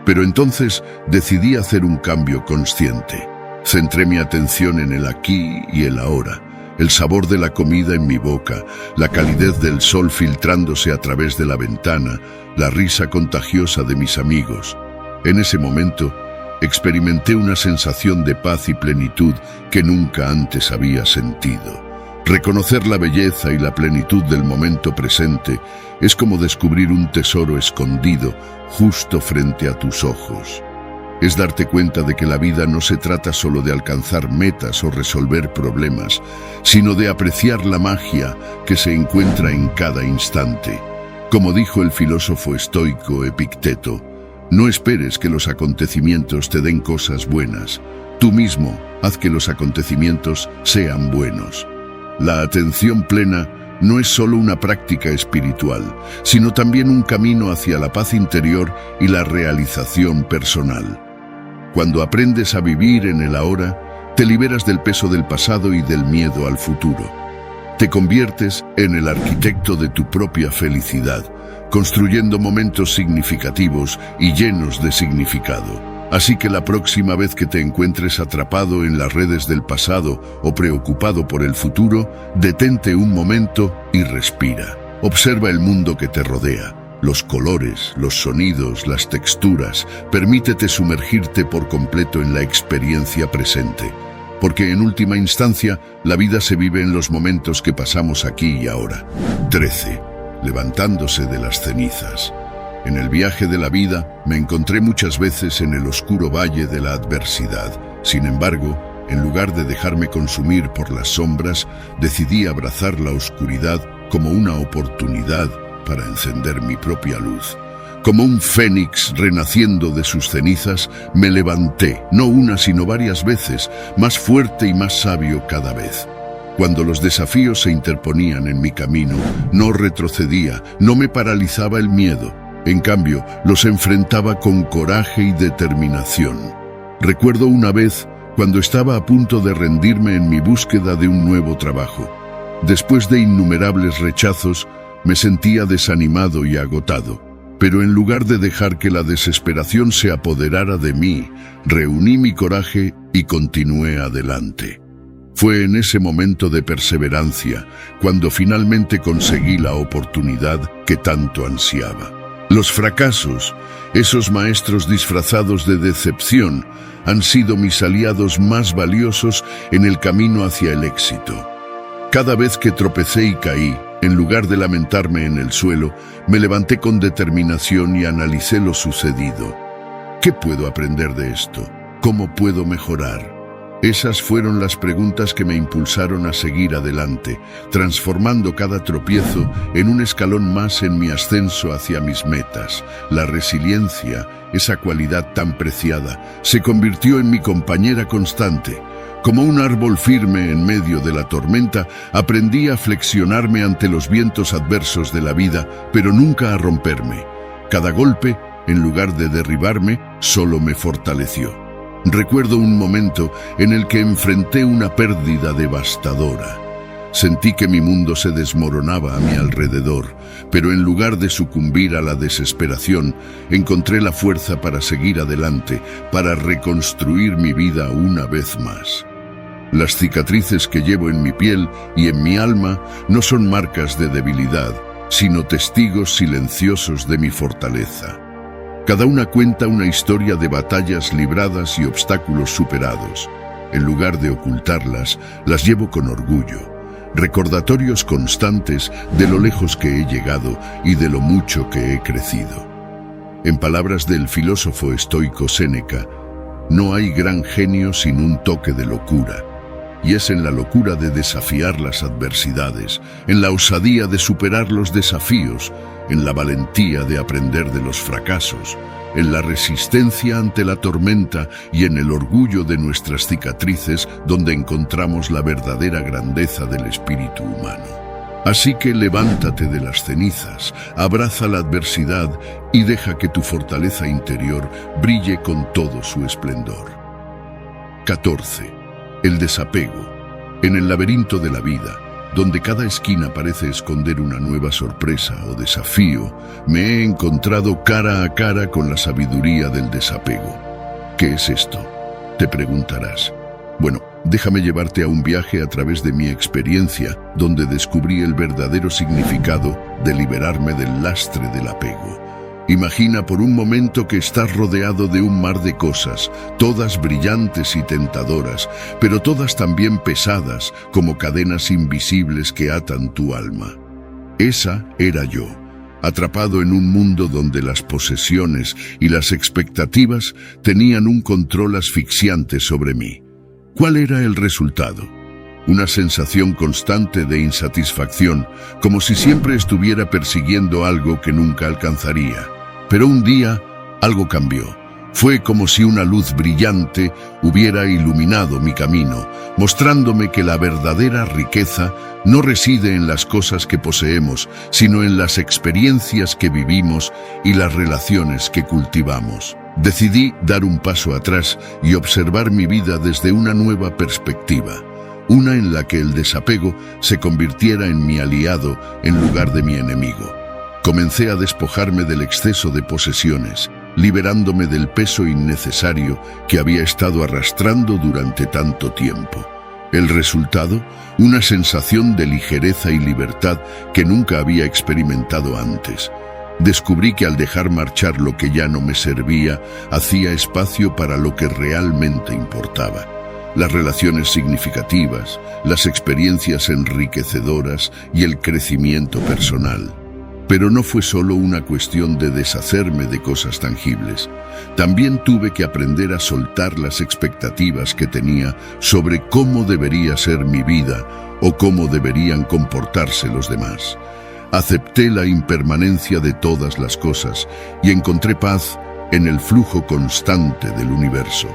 Pero entonces decidí hacer un cambio consciente. Centré mi atención en el aquí y el ahora, el sabor de la comida en mi boca, la calidez del sol filtrándose a través de la ventana, la risa contagiosa de mis amigos. En ese momento, experimenté una sensación de paz y plenitud que nunca antes había sentido. Reconocer la belleza y la plenitud del momento presente es como descubrir un tesoro escondido justo frente a tus ojos. Es darte cuenta de que la vida no se trata solo de alcanzar metas o resolver problemas, sino de apreciar la magia que se encuentra en cada instante. Como dijo el filósofo estoico Epicteto, no esperes que los acontecimientos te den cosas buenas. Tú mismo haz que los acontecimientos sean buenos. La atención plena no es solo una práctica espiritual, sino también un camino hacia la paz interior y la realización personal. Cuando aprendes a vivir en el ahora, te liberas del peso del pasado y del miedo al futuro. Te conviertes en el arquitecto de tu propia felicidad, construyendo momentos significativos y llenos de significado. Así que la próxima vez que te encuentres atrapado en las redes del pasado o preocupado por el futuro, detente un momento y respira. Observa el mundo que te rodea, los colores, los sonidos, las texturas. Permítete sumergirte por completo en la experiencia presente. Porque en última instancia, la vida se vive en los momentos que pasamos aquí y ahora. 13. Levantándose de las cenizas. En el viaje de la vida me encontré muchas veces en el oscuro valle de la adversidad. Sin embargo, en lugar de dejarme consumir por las sombras, decidí abrazar la oscuridad como una oportunidad para encender mi propia luz. Como un fénix renaciendo de sus cenizas, me levanté, no una sino varias veces, más fuerte y más sabio cada vez. Cuando los desafíos se interponían en mi camino, no retrocedía, no me paralizaba el miedo. En cambio, los enfrentaba con coraje y determinación. Recuerdo una vez cuando estaba a punto de rendirme en mi búsqueda de un nuevo trabajo. Después de innumerables rechazos, me sentía desanimado y agotado. Pero en lugar de dejar que la desesperación se apoderara de mí, reuní mi coraje y continué adelante. Fue en ese momento de perseverancia cuando finalmente conseguí la oportunidad que tanto ansiaba. Los fracasos, esos maestros disfrazados de decepción, han sido mis aliados más valiosos en el camino hacia el éxito. Cada vez que tropecé y caí, en lugar de lamentarme en el suelo, me levanté con determinación y analicé lo sucedido. ¿Qué puedo aprender de esto? ¿Cómo puedo mejorar? Esas fueron las preguntas que me impulsaron a seguir adelante, transformando cada tropiezo en un escalón más en mi ascenso hacia mis metas. La resiliencia, esa cualidad tan preciada, se convirtió en mi compañera constante. Como un árbol firme en medio de la tormenta, aprendí a flexionarme ante los vientos adversos de la vida, pero nunca a romperme. Cada golpe, en lugar de derribarme, solo me fortaleció. Recuerdo un momento en el que enfrenté una pérdida devastadora. Sentí que mi mundo se desmoronaba a mi alrededor, pero en lugar de sucumbir a la desesperación, encontré la fuerza para seguir adelante, para reconstruir mi vida una vez más. Las cicatrices que llevo en mi piel y en mi alma no son marcas de debilidad, sino testigos silenciosos de mi fortaleza. Cada una cuenta una historia de batallas libradas y obstáculos superados. En lugar de ocultarlas, las llevo con orgullo. Recordatorios constantes de lo lejos que he llegado y de lo mucho que he crecido. En palabras del filósofo estoico Séneca, no hay gran genio sin un toque de locura. Y es en la locura de desafiar las adversidades, en la osadía de superar los desafíos, en la valentía de aprender de los fracasos, en la resistencia ante la tormenta y en el orgullo de nuestras cicatrices donde encontramos la verdadera grandeza del espíritu humano. Así que levántate de las cenizas, abraza la adversidad y deja que tu fortaleza interior brille con todo su esplendor. 14. El desapego. En el laberinto de la vida, donde cada esquina parece esconder una nueva sorpresa o desafío, me he encontrado cara a cara con la sabiduría del desapego. ¿Qué es esto?, te preguntarás. Bueno, déjame llevarte a un viaje a través de mi experiencia, donde descubrí el verdadero significado de liberarme del lastre del apego. Imagina por un momento que estás rodeado de un mar de cosas, todas brillantes y tentadoras, pero todas también pesadas, como cadenas invisibles que atan tu alma. Esa era yo. atrapado en un mundo donde las posesiones y las expectativas tenían un control asfixiante sobre mí. ¿Cuál era el resultado? Una sensación constante de insatisfacción, como si siempre estuviera persiguiendo algo que nunca alcanzaría. Pero un día, algo cambió. Fue como si una luz brillante hubiera iluminado mi camino, mostrándome que la verdadera riqueza no reside en las cosas que poseemos, sino en las experiencias que vivimos y las relaciones que cultivamos. Decidí dar un paso atrás y observar mi vida desde una nueva perspectiva, una en la que el desapego se convirtiera en mi aliado en lugar de mi enemigo. Comencé a despojarme del exceso de posesiones, liberándome del peso innecesario que había estado arrastrando durante tanto tiempo. El resultado, una sensación de ligereza y libertad que nunca había experimentado antes. Descubrí que al dejar marchar lo que ya no me servía, hacía espacio para lo que realmente importaba. Las relaciones significativas, las experiencias enriquecedoras y el crecimiento personal. Pero no fue solo una cuestión de deshacerme de cosas tangibles. También tuve que aprender a soltar las expectativas que tenía sobre cómo debería ser mi vida o cómo deberían comportarse los demás. Acepté la impermanencia de todas las cosas y encontré paz en el flujo constante del universo.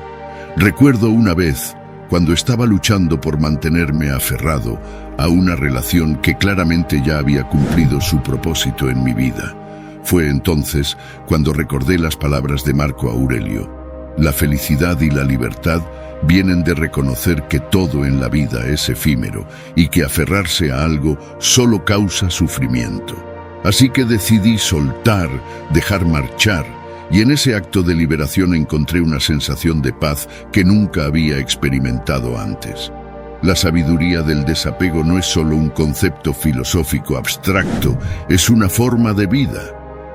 Recuerdo una vez, cuando estaba luchando por mantenerme aferrado a una relación que claramente ya había cumplido su propósito en mi vida. Fue entonces cuando recordé las palabras de Marco Aurelio. La felicidad y la libertad vienen de reconocer que todo en la vida es efímero y que aferrarse a algo solo causa sufrimiento. Así que decidí soltar, dejar marchar, y en ese acto de liberación encontré una sensación de paz que nunca había experimentado antes. La sabiduría del desapego no es solo un concepto filosófico abstracto, es una forma de vida.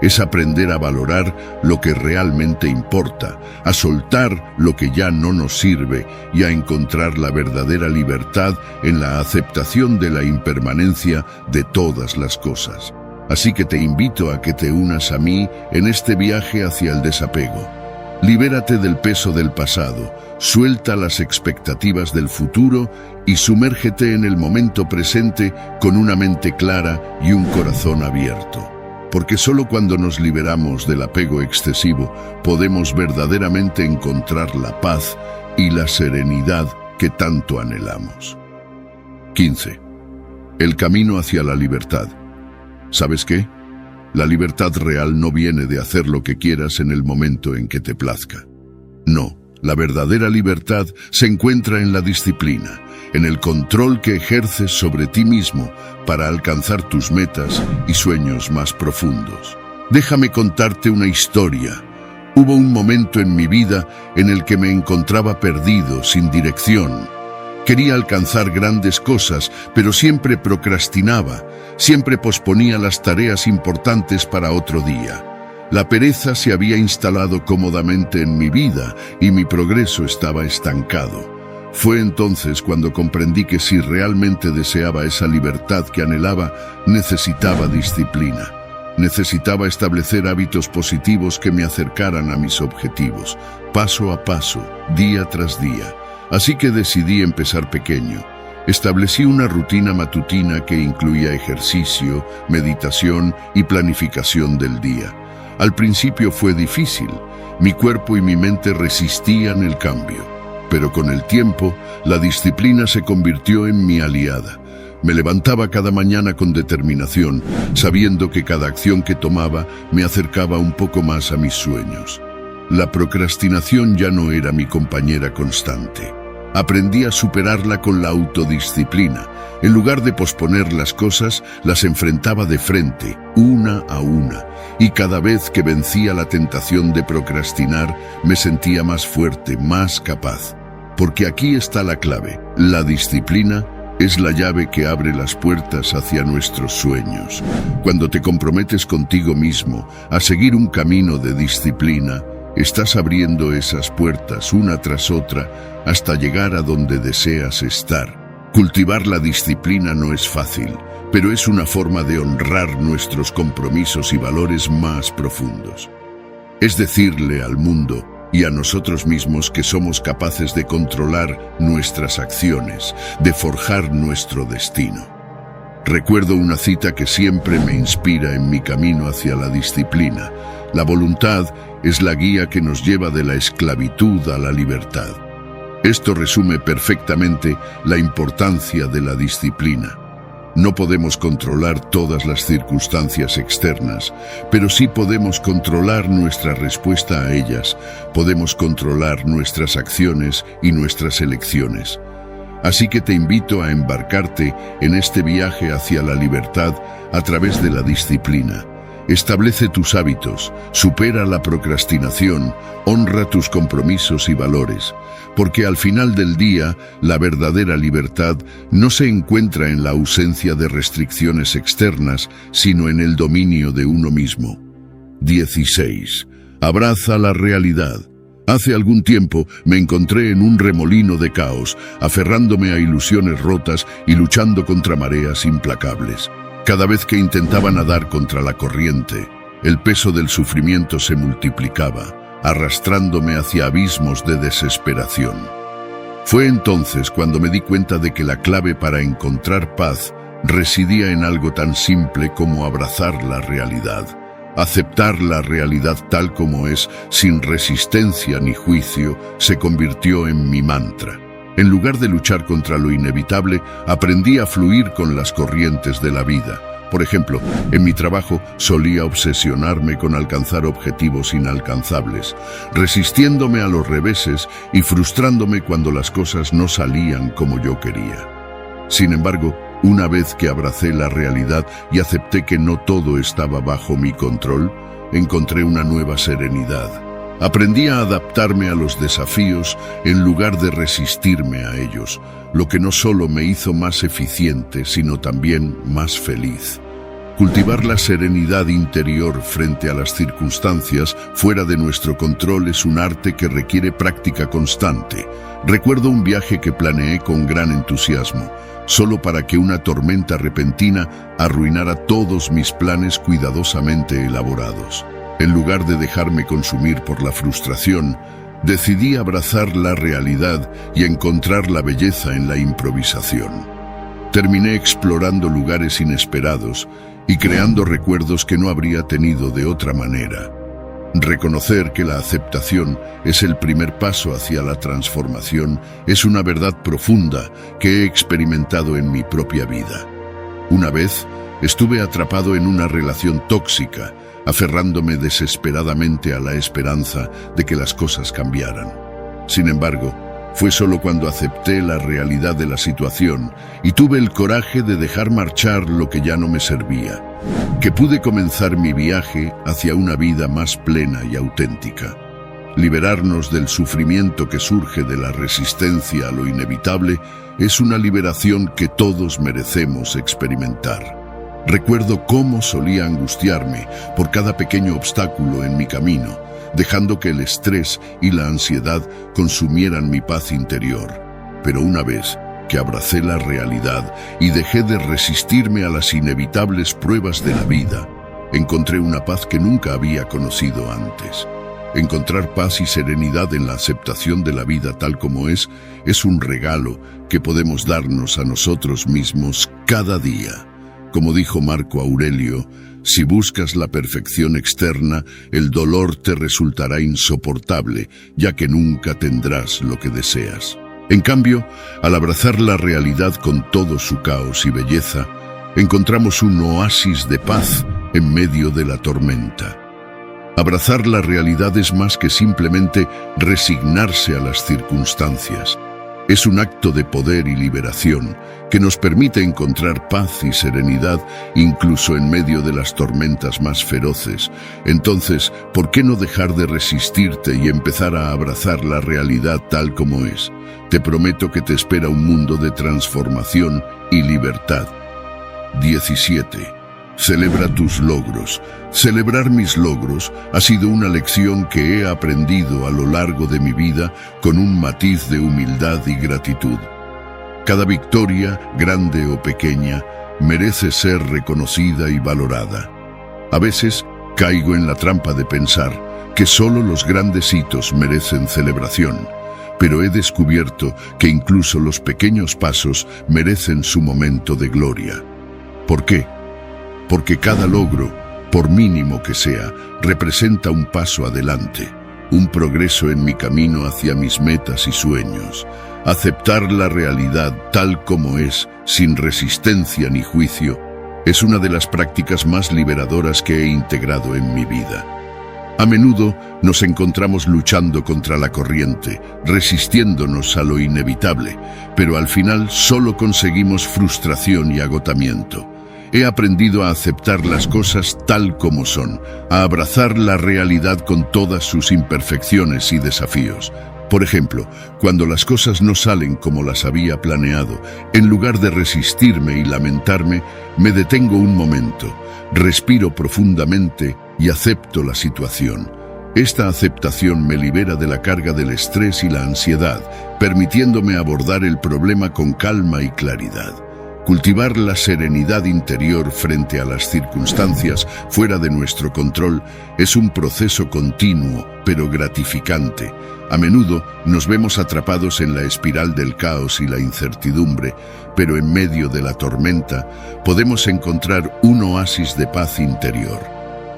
Es aprender a valorar lo que realmente importa, a soltar lo que ya no nos sirve y a encontrar la verdadera libertad en la aceptación de la impermanencia de todas las cosas. Así que te invito a que te unas a mí en este viaje hacia el desapego. Libérate del peso del pasado, suelta las expectativas del futuro y sumérgete en el momento presente con una mente clara y un corazón abierto. Porque solo cuando nos liberamos del apego excesivo podemos verdaderamente encontrar la paz y la serenidad que tanto anhelamos. 15. El camino hacia la libertad. ¿Sabes qué? La libertad real no viene de hacer lo que quieras en el momento en que te plazca. No, la verdadera libertad se encuentra en la disciplina, en el control que ejerces sobre ti mismo para alcanzar tus metas y sueños más profundos. Déjame contarte una historia. Hubo un momento en mi vida en el que me encontraba perdido, sin dirección. Quería alcanzar grandes cosas, pero siempre procrastinaba, siempre posponía las tareas importantes para otro día. La pereza se había instalado cómodamente en mi vida y mi progreso estaba estancado. Fue entonces cuando comprendí que si realmente deseaba esa libertad que anhelaba, necesitaba disciplina. Necesitaba establecer hábitos positivos que me acercaran a mis objetivos, paso a paso, día tras día. Así que decidí empezar pequeño. Establecí una rutina matutina que incluía ejercicio, meditación y planificación del día. Al principio fue difícil. Mi cuerpo y mi mente resistían el cambio. Pero con el tiempo, la disciplina se convirtió en mi aliada. Me levantaba cada mañana con determinación, sabiendo que cada acción que tomaba me acercaba un poco más a mis sueños. La procrastinación ya no era mi compañera constante. Aprendí a superarla con la autodisciplina. En lugar de posponer las cosas, las enfrentaba de frente, una a una. Y cada vez que vencía la tentación de procrastinar, me sentía más fuerte, más capaz. Porque aquí está la clave. La disciplina es la llave que abre las puertas hacia nuestros sueños. Cuando te comprometes contigo mismo a seguir un camino de disciplina, estás abriendo esas puertas una tras otra hasta llegar a donde deseas estar. Cultivar la disciplina no es fácil, pero es una forma de honrar nuestros compromisos y valores más profundos. Es decirle al mundo y a nosotros mismos que somos capaces de controlar nuestras acciones, de forjar nuestro destino. Recuerdo una cita que siempre me inspira en mi camino hacia la disciplina. La voluntad es la guía que nos lleva de la esclavitud a la libertad. Esto resume perfectamente la importancia de la disciplina. No podemos controlar todas las circunstancias externas, pero sí podemos controlar nuestra respuesta a ellas, podemos controlar nuestras acciones y nuestras elecciones. Así que te invito a embarcarte en este viaje hacia la libertad a través de la disciplina. Establece tus hábitos, supera la procrastinación, honra tus compromisos y valores, porque al final del día, la verdadera libertad no se encuentra en la ausencia de restricciones externas, sino en el dominio de uno mismo. 16. Abraza la realidad. Hace algún tiempo me encontré en un remolino de caos, aferrándome a ilusiones rotas y luchando contra mareas implacables. Cada vez que intentaba nadar contra la corriente, el peso del sufrimiento se multiplicaba, arrastrándome hacia abismos de desesperación. Fue entonces cuando me di cuenta de que la clave para encontrar paz residía en algo tan simple como abrazar la realidad. Aceptar la realidad tal como es, sin resistencia ni juicio, se convirtió en mi mantra. En lugar de luchar contra lo inevitable, aprendí a fluir con las corrientes de la vida. Por ejemplo, en mi trabajo solía obsesionarme con alcanzar objetivos inalcanzables, resistiéndome a los reveses y frustrándome cuando las cosas no salían como yo quería. Sin embargo, una vez que abracé la realidad y acepté que no todo estaba bajo mi control, encontré una nueva serenidad. Aprendí a adaptarme a los desafíos en lugar de resistirme a ellos, lo que no solo me hizo más eficiente, sino también más feliz. Cultivar la serenidad interior frente a las circunstancias fuera de nuestro control es un arte que requiere práctica constante. Recuerdo un viaje que planeé con gran entusiasmo, solo para que una tormenta repentina arruinara todos mis planes cuidadosamente elaborados. En lugar de dejarme consumir por la frustración, decidí abrazar la realidad y encontrar la belleza en la improvisación. Terminé explorando lugares inesperados y creando recuerdos que no habría tenido de otra manera. Reconocer que la aceptación es el primer paso hacia la transformación es una verdad profunda que he experimentado en mi propia vida. Una vez, estuve atrapado en una relación tóxica, aferrándome desesperadamente a la esperanza de que las cosas cambiaran. Sin embargo, fue solo cuando acepté la realidad de la situación y tuve el coraje de dejar marchar lo que ya no me servía, que pude comenzar mi viaje hacia una vida más plena y auténtica. Liberarnos del sufrimiento que surge de la resistencia a lo inevitable es una liberación que todos merecemos experimentar. Recuerdo cómo solía angustiarme por cada pequeño obstáculo en mi camino, dejando que el estrés y la ansiedad consumieran mi paz interior. Pero una vez que abracé la realidad y dejé de resistirme a las inevitables pruebas de la vida, encontré una paz que nunca había conocido antes. Encontrar paz y serenidad en la aceptación de la vida tal como es un regalo que podemos darnos a nosotros mismos cada día. Como dijo Marco Aurelio, si buscas la perfección externa, el dolor te resultará insoportable, ya que nunca tendrás lo que deseas. En cambio, al abrazar la realidad con todo su caos y belleza, encontramos un oasis de paz en medio de la tormenta. Abrazar la realidad es más que simplemente resignarse a las circunstancias. Es un acto de poder y liberación que nos permite encontrar paz y serenidad incluso en medio de las tormentas más feroces. Entonces, ¿por qué no dejar de resistirte y empezar a abrazar la realidad tal como es? Te prometo que te espera un mundo de transformación y libertad. 17. Celebra tus logros. Celebrar mis logros ha sido una lección que he aprendido a lo largo de mi vida con un matiz de humildad y gratitud. Cada victoria, grande o pequeña, merece ser reconocida y valorada. A veces caigo en la trampa de pensar que solo los grandes hitos merecen celebración, pero he descubierto que incluso los pequeños pasos merecen su momento de gloria. ¿Por qué? Porque cada logro, por mínimo que sea, representa un paso adelante, un progreso en mi camino hacia mis metas y sueños. Aceptar la realidad tal como es, sin resistencia ni juicio, es una de las prácticas más liberadoras que he integrado en mi vida. A menudo nos encontramos luchando contra la corriente, resistiéndonos a lo inevitable, pero al final solo conseguimos frustración y agotamiento. He aprendido a aceptar las cosas tal como son, a abrazar la realidad con todas sus imperfecciones y desafíos. Por ejemplo, cuando las cosas no salen como las había planeado, en lugar de resistirme y lamentarme, me detengo un momento, respiro profundamente y acepto la situación. Esta aceptación me libera de la carga del estrés y la ansiedad, permitiéndome abordar el problema con calma y claridad. Cultivar la serenidad interior frente a las circunstancias fuera de nuestro control es un proceso continuo, pero gratificante. A menudo nos vemos atrapados en la espiral del caos y la incertidumbre, pero en medio de la tormenta podemos encontrar un oasis de paz interior.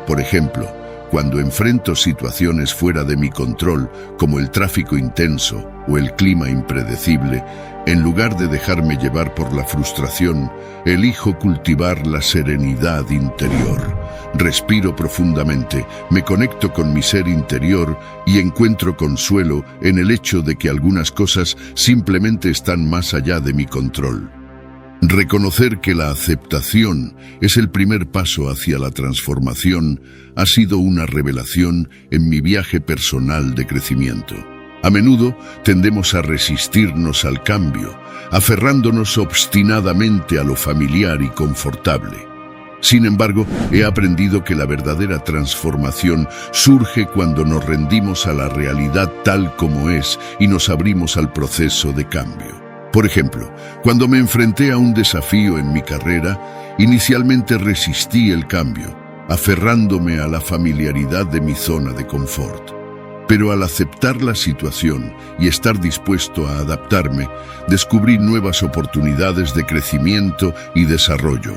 Por ejemplo, cuando enfrento situaciones fuera de mi control, como el tráfico intenso o el clima impredecible, en lugar de dejarme llevar por la frustración, elijo cultivar la serenidad interior. Respiro profundamente, me conecto con mi ser interior y encuentro consuelo en el hecho de que algunas cosas simplemente están más allá de mi control. Reconocer que la aceptación es el primer paso hacia la transformación ha sido una revelación en mi viaje personal de crecimiento. A menudo tendemos a resistirnos al cambio, aferrándonos obstinadamente a lo familiar y confortable. Sin embargo, he aprendido que la verdadera transformación surge cuando nos rendimos a la realidad tal como es y nos abrimos al proceso de cambio. Por ejemplo, cuando me enfrenté a un desafío en mi carrera, inicialmente resistí el cambio, aferrándome a la familiaridad de mi zona de confort. Pero al aceptar la situación y estar dispuesto a adaptarme, descubrí nuevas oportunidades de crecimiento y desarrollo.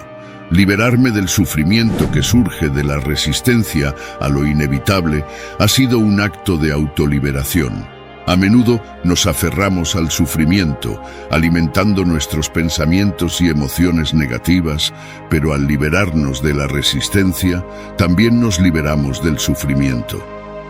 Liberarme del sufrimiento que surge de la resistencia a lo inevitable ha sido un acto de autoliberación. A menudo nos aferramos al sufrimiento, alimentando nuestros pensamientos y emociones negativas, pero al liberarnos de la resistencia, también nos liberamos del sufrimiento.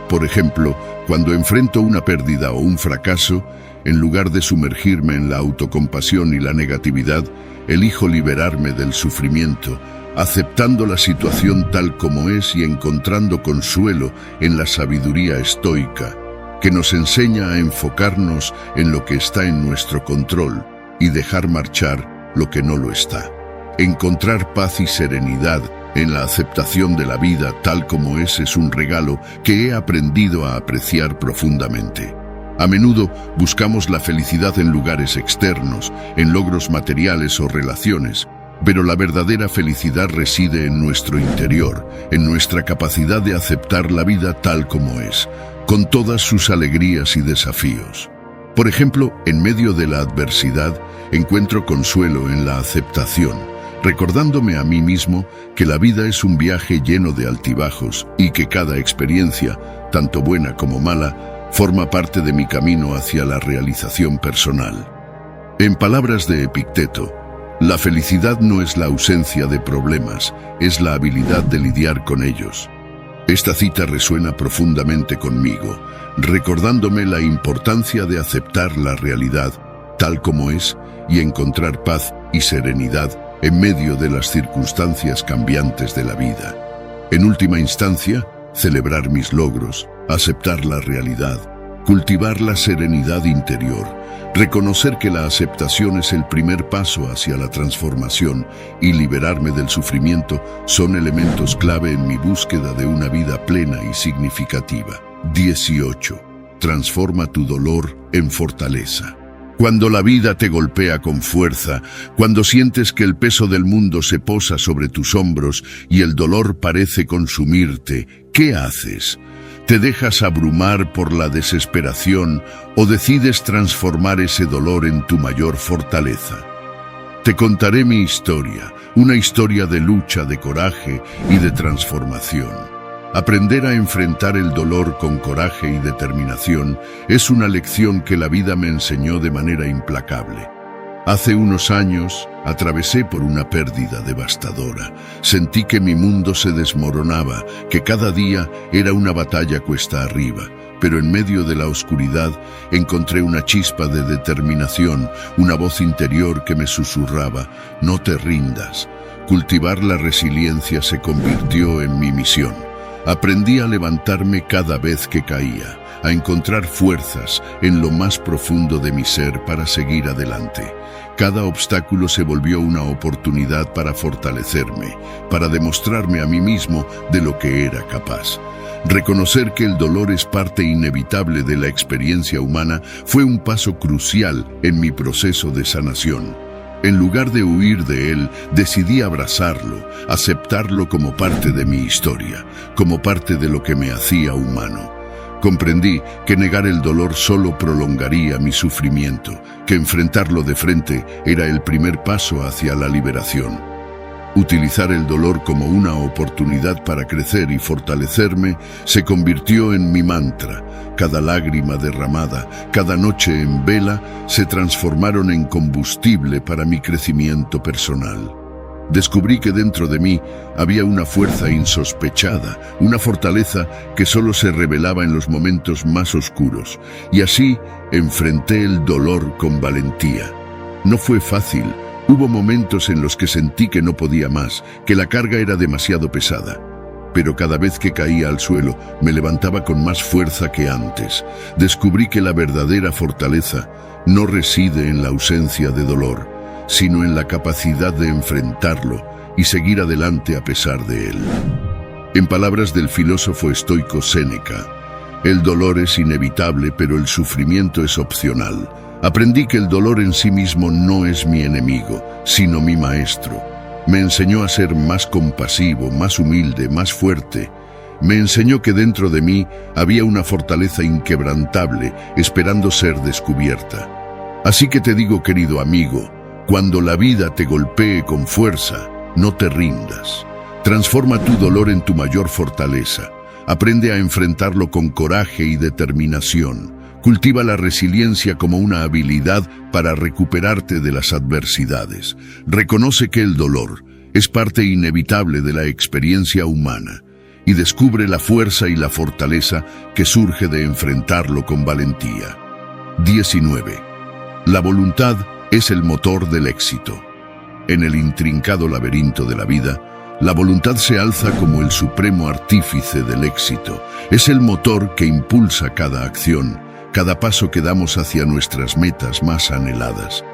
Por ejemplo, cuando enfrento una pérdida o un fracaso, en lugar de sumergirme en la autocompasión y la negatividad, elijo liberarme del sufrimiento, aceptando la situación tal como es y encontrando consuelo en la sabiduría estoica, que nos enseña a enfocarnos en lo que está en nuestro control y dejar marchar lo que no lo está. Encontrar paz y serenidad en la aceptación de la vida tal como es un regalo que he aprendido a apreciar profundamente. A menudo buscamos la felicidad en lugares externos, en logros materiales o relaciones, pero la verdadera felicidad reside en nuestro interior, en nuestra capacidad de aceptar la vida tal como es, con todas sus alegrías y desafíos. Por ejemplo, en medio de la adversidad, encuentro consuelo en la aceptación, recordándome a mí mismo que la vida es un viaje lleno de altibajos y que cada experiencia, tanto buena como mala, forma parte de mi camino hacia la realización personal. En palabras de Epicteto, la felicidad no es la ausencia de problemas, es la habilidad de lidiar con ellos. Esta cita resuena profundamente conmigo, recordándome la importancia de aceptar la realidad tal como es y encontrar paz y serenidad en medio de las circunstancias cambiantes de la vida. En última instancia, celebrar mis logros, aceptar la realidad, cultivar la serenidad interior, reconocer que la aceptación es el primer paso hacia la transformación y liberarme del sufrimiento son elementos clave en mi búsqueda de una vida plena y significativa. 18. Transforma tu dolor en fortaleza. Cuando la vida te golpea con fuerza, cuando sientes que el peso del mundo se posa sobre tus hombros y el dolor parece consumirte, ¿qué haces? ¿Te dejas abrumar por la desesperación o decides transformar ese dolor en tu mayor fortaleza? Te contaré mi historia, una historia de lucha, de coraje y de transformación. Aprender a enfrentar el dolor con coraje y determinación es una lección que la vida me enseñó de manera implacable. Hace unos años atravesé por una pérdida devastadora. Sentí que mi mundo se desmoronaba, que cada día era una batalla cuesta arriba. Pero en medio de la oscuridad encontré una chispa de determinación, una voz interior que me susurraba: no te rindas. Cultivar la resiliencia se convirtió en mi misión. Aprendí a levantarme cada vez que caía, a encontrar fuerzas en lo más profundo de mi ser para seguir adelante. Cada obstáculo se volvió una oportunidad para fortalecerme, para demostrarme a mí mismo de lo que era capaz. Reconocer que el dolor es parte inevitable de la experiencia humana fue un paso crucial en mi proceso de sanación. En lugar de huir de él, decidí abrazarlo, aceptarlo como parte de mi historia, como parte de lo que me hacía humano. Comprendí que negar el dolor solo prolongaría mi sufrimiento, que enfrentarlo de frente era el primer paso hacia la liberación. Utilizar el dolor como una oportunidad para crecer y fortalecerme se convirtió en mi mantra. Cada lágrima derramada, cada noche en vela, se transformaron en combustible para mi crecimiento personal. Descubrí que dentro de mí había una fuerza insospechada, una fortaleza que solo se revelaba en los momentos más oscuros, y así enfrenté el dolor con valentía. No fue fácil. Hubo momentos en los que sentí que no podía más, que la carga era demasiado pesada. Pero cada vez que caía al suelo, me levantaba con más fuerza que antes. Descubrí que la verdadera fortaleza no reside en la ausencia de dolor, sino en la capacidad de enfrentarlo y seguir adelante a pesar de él. En palabras del filósofo estoico Séneca, el dolor es inevitable, pero el sufrimiento es opcional. Aprendí que el dolor en sí mismo no es mi enemigo, sino mi maestro. Me enseñó a ser más compasivo, más humilde, más fuerte. Me enseñó que dentro de mí había una fortaleza inquebrantable, esperando ser descubierta. Así que te digo, querido amigo, cuando la vida te golpee con fuerza, no te rindas. Transforma tu dolor en tu mayor fortaleza. Aprende a enfrentarlo con coraje y determinación. Cultiva la resiliencia como una habilidad para recuperarte de las adversidades. Reconoce que el dolor es parte inevitable de la experiencia humana y descubre la fuerza y la fortaleza que surge de enfrentarlo con valentía. 19. La voluntad es el motor del éxito. En el intrincado laberinto de la vida, la voluntad se alza como el supremo artífice del éxito. Es el motor que impulsa cada acción, cada paso que damos hacia nuestras metas más anheladas.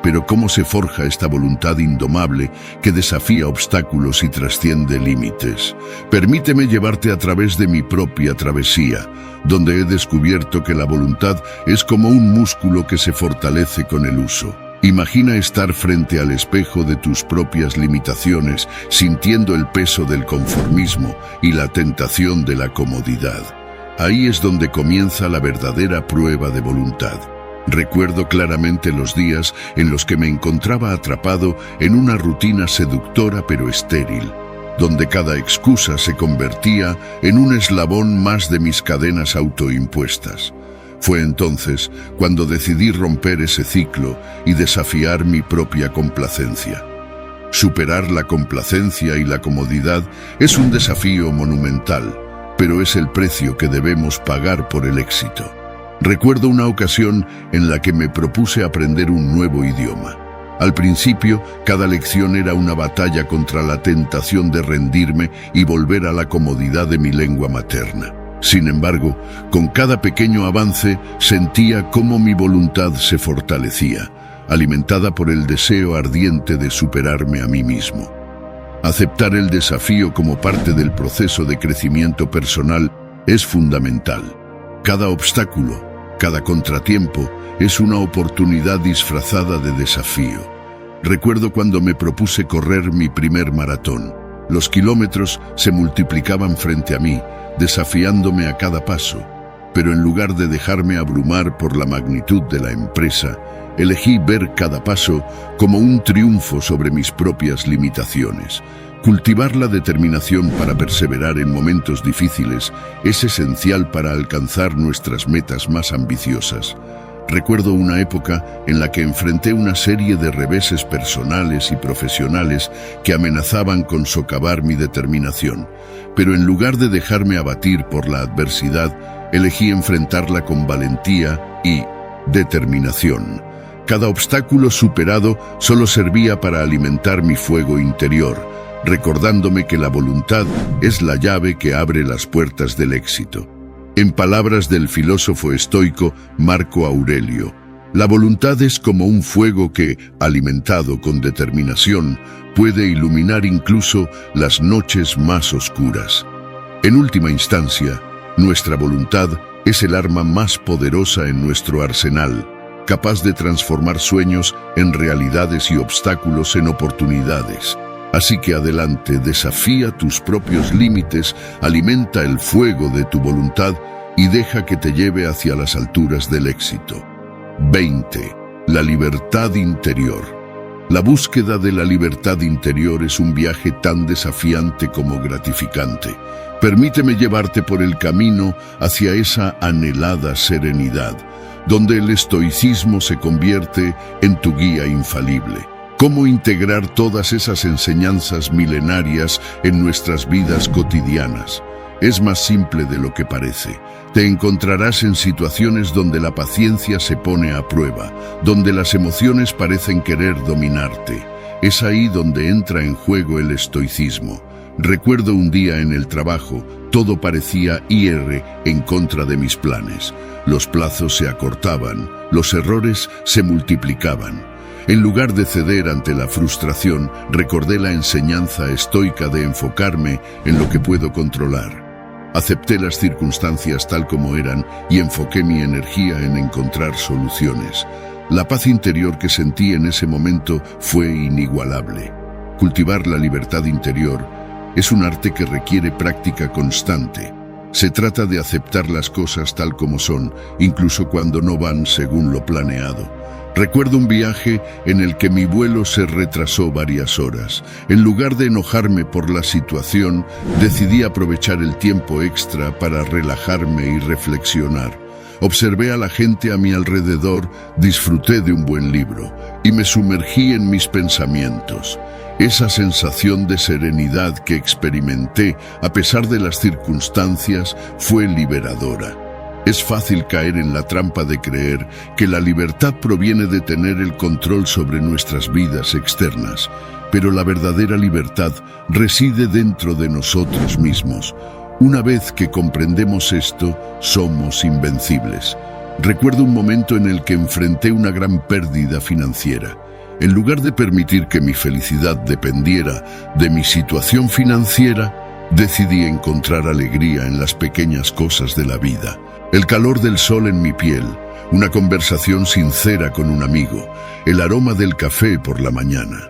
Pero ¿cómo se forja esta voluntad indomable que desafía obstáculos y trasciende límites? Permíteme llevarte a través de mi propia travesía, donde he descubierto que la voluntad es como un músculo que se fortalece con el uso. Imagina estar frente al espejo de tus propias limitaciones, sintiendo el peso del conformismo y la tentación de la comodidad. Ahí es donde comienza la verdadera prueba de voluntad. Recuerdo claramente los días en los que me encontraba atrapado en una rutina seductora pero estéril, donde cada excusa se convertía en un eslabón más de mis cadenas autoimpuestas. Fue entonces cuando decidí romper ese ciclo y desafiar mi propia complacencia. Superar la complacencia y la comodidad es un desafío monumental, pero es el precio que debemos pagar por el éxito. Recuerdo una ocasión en la que me propuse aprender un nuevo idioma. Al principio, cada lección era una batalla contra la tentación de rendirme y volver a la comodidad de mi lengua materna. Sin embargo, con cada pequeño avance sentía cómo mi voluntad se fortalecía, alimentada por el deseo ardiente de superarme a mí mismo. Aceptar el desafío como parte del proceso de crecimiento personal es fundamental. Cada obstáculo, Cada contratiempo es una oportunidad disfrazada de desafío. Recuerdo cuando me propuse correr mi primer maratón. Los kilómetros se multiplicaban frente a mí, desafiándome a cada paso. Pero en lugar de dejarme abrumar por la magnitud de la empresa, elegí ver cada paso como un triunfo sobre mis propias limitaciones. Cultivar la determinación para perseverar en momentos difíciles es esencial para alcanzar nuestras metas más ambiciosas. Recuerdo una época en la que enfrenté una serie de reveses personales y profesionales que amenazaban con socavar mi determinación. Pero en lugar de dejarme abatir por la adversidad, elegí enfrentarla con valentía y determinación. Cada obstáculo superado solo servía para alimentar mi fuego interior, recordándome que la voluntad es la llave que abre las puertas del éxito. En palabras del filósofo estoico Marco Aurelio, la voluntad es como un fuego que, alimentado con determinación, puede iluminar incluso las noches más oscuras. En última instancia, nuestra voluntad es el arma más poderosa en nuestro arsenal, capaz de transformar sueños en realidades y obstáculos en oportunidades. Así que adelante, desafía tus propios límites, alimenta el fuego de tu voluntad y deja que te lleve hacia las alturas del éxito. 20. La libertad interior. La búsqueda de la libertad interior es un viaje tan desafiante como gratificante. Permíteme llevarte por el camino hacia esa anhelada serenidad, donde el estoicismo se convierte en tu guía infalible. ¿Cómo integrar todas esas enseñanzas milenarias en nuestras vidas cotidianas? Es más simple de lo que parece. Te encontrarás en situaciones donde la paciencia se pone a prueba, donde las emociones parecen querer dominarte. Es ahí donde entra en juego el estoicismo. Recuerdo un día en el trabajo, todo parecía ir en contra de mis planes. Los plazos se acortaban, los errores se multiplicaban. En lugar de ceder ante la frustración, recordé la enseñanza estoica de enfocarme en lo que puedo controlar. Acepté las circunstancias tal como eran y enfoqué mi energía en encontrar soluciones. La paz interior que sentí en ese momento fue inigualable. Cultivar la libertad interior es un arte que requiere práctica constante. Se trata de aceptar las cosas tal como son, incluso cuando no van según lo planeado. Recuerdo un viaje en el que mi vuelo se retrasó varias horas. En lugar de enojarme por la situación, decidí aprovechar el tiempo extra para relajarme y reflexionar. Observé a la gente a mi alrededor, disfruté de un buen libro y me sumergí en mis pensamientos. Esa sensación de serenidad que experimenté a pesar de las circunstancias fue liberadora. Es fácil caer en la trampa de creer que la libertad proviene de tener el control sobre nuestras vidas externas, pero la verdadera libertad reside dentro de nosotros mismos. Una vez que comprendemos esto, somos invencibles. Recuerdo un momento en el que enfrenté una gran pérdida financiera. En lugar de permitir que mi felicidad dependiera de mi situación financiera, decidí encontrar alegría en las pequeñas cosas de la vida. El calor del sol en mi piel, una conversación sincera con un amigo, el aroma del café por la mañana.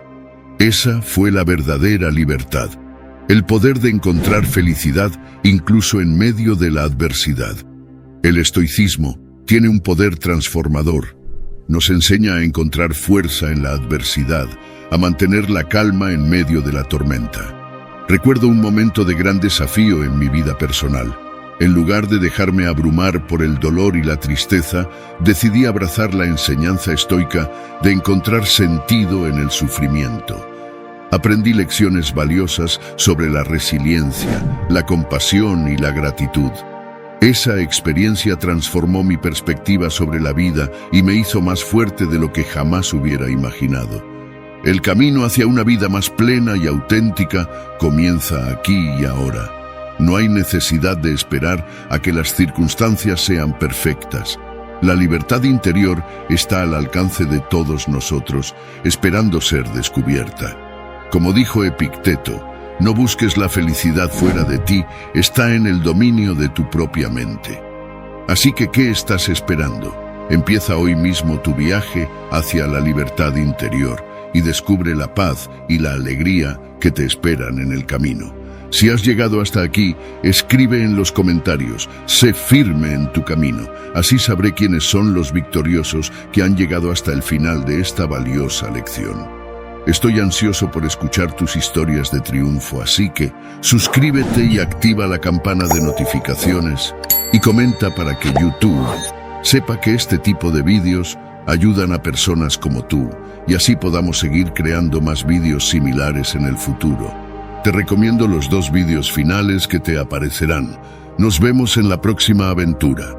Esa fue la verdadera libertad, el poder de encontrar felicidad incluso en medio de la adversidad. El estoicismo tiene un poder transformador. Nos enseña a encontrar fuerza en la adversidad, a mantener la calma en medio de la tormenta. Recuerdo un momento de gran desafío en mi vida personal. En lugar de dejarme abrumar por el dolor y la tristeza, decidí abrazar la enseñanza estoica de encontrar sentido en el sufrimiento. Aprendí lecciones valiosas sobre la resiliencia, la compasión y la gratitud. Esa experiencia transformó mi perspectiva sobre la vida y me hizo más fuerte de lo que jamás hubiera imaginado. El camino hacia una vida más plena y auténtica comienza aquí y ahora. No hay necesidad de esperar a que las circunstancias sean perfectas. La libertad interior está al alcance de todos nosotros, esperando ser descubierta. Como dijo Epicteto, no busques la felicidad fuera de ti, está en el dominio de tu propia mente. Así que, ¿qué estás esperando? Empieza hoy mismo tu viaje hacia la libertad interior y descubre la paz y la alegría que te esperan en el camino. Si has llegado hasta aquí, escribe en los comentarios, sé firme en tu camino. Así sabré quiénes son los victoriosos que han llegado hasta el final de esta valiosa lección. Estoy ansioso por escuchar tus historias de triunfo, así que suscríbete y activa la campana de notificaciones y comenta para que YouTube sepa que este tipo de vídeos ayudan a personas como tú y así podamos seguir creando más vídeos similares en el futuro. Te recomiendo los 2 vídeos finales que te aparecerán. Nos vemos en la próxima aventura.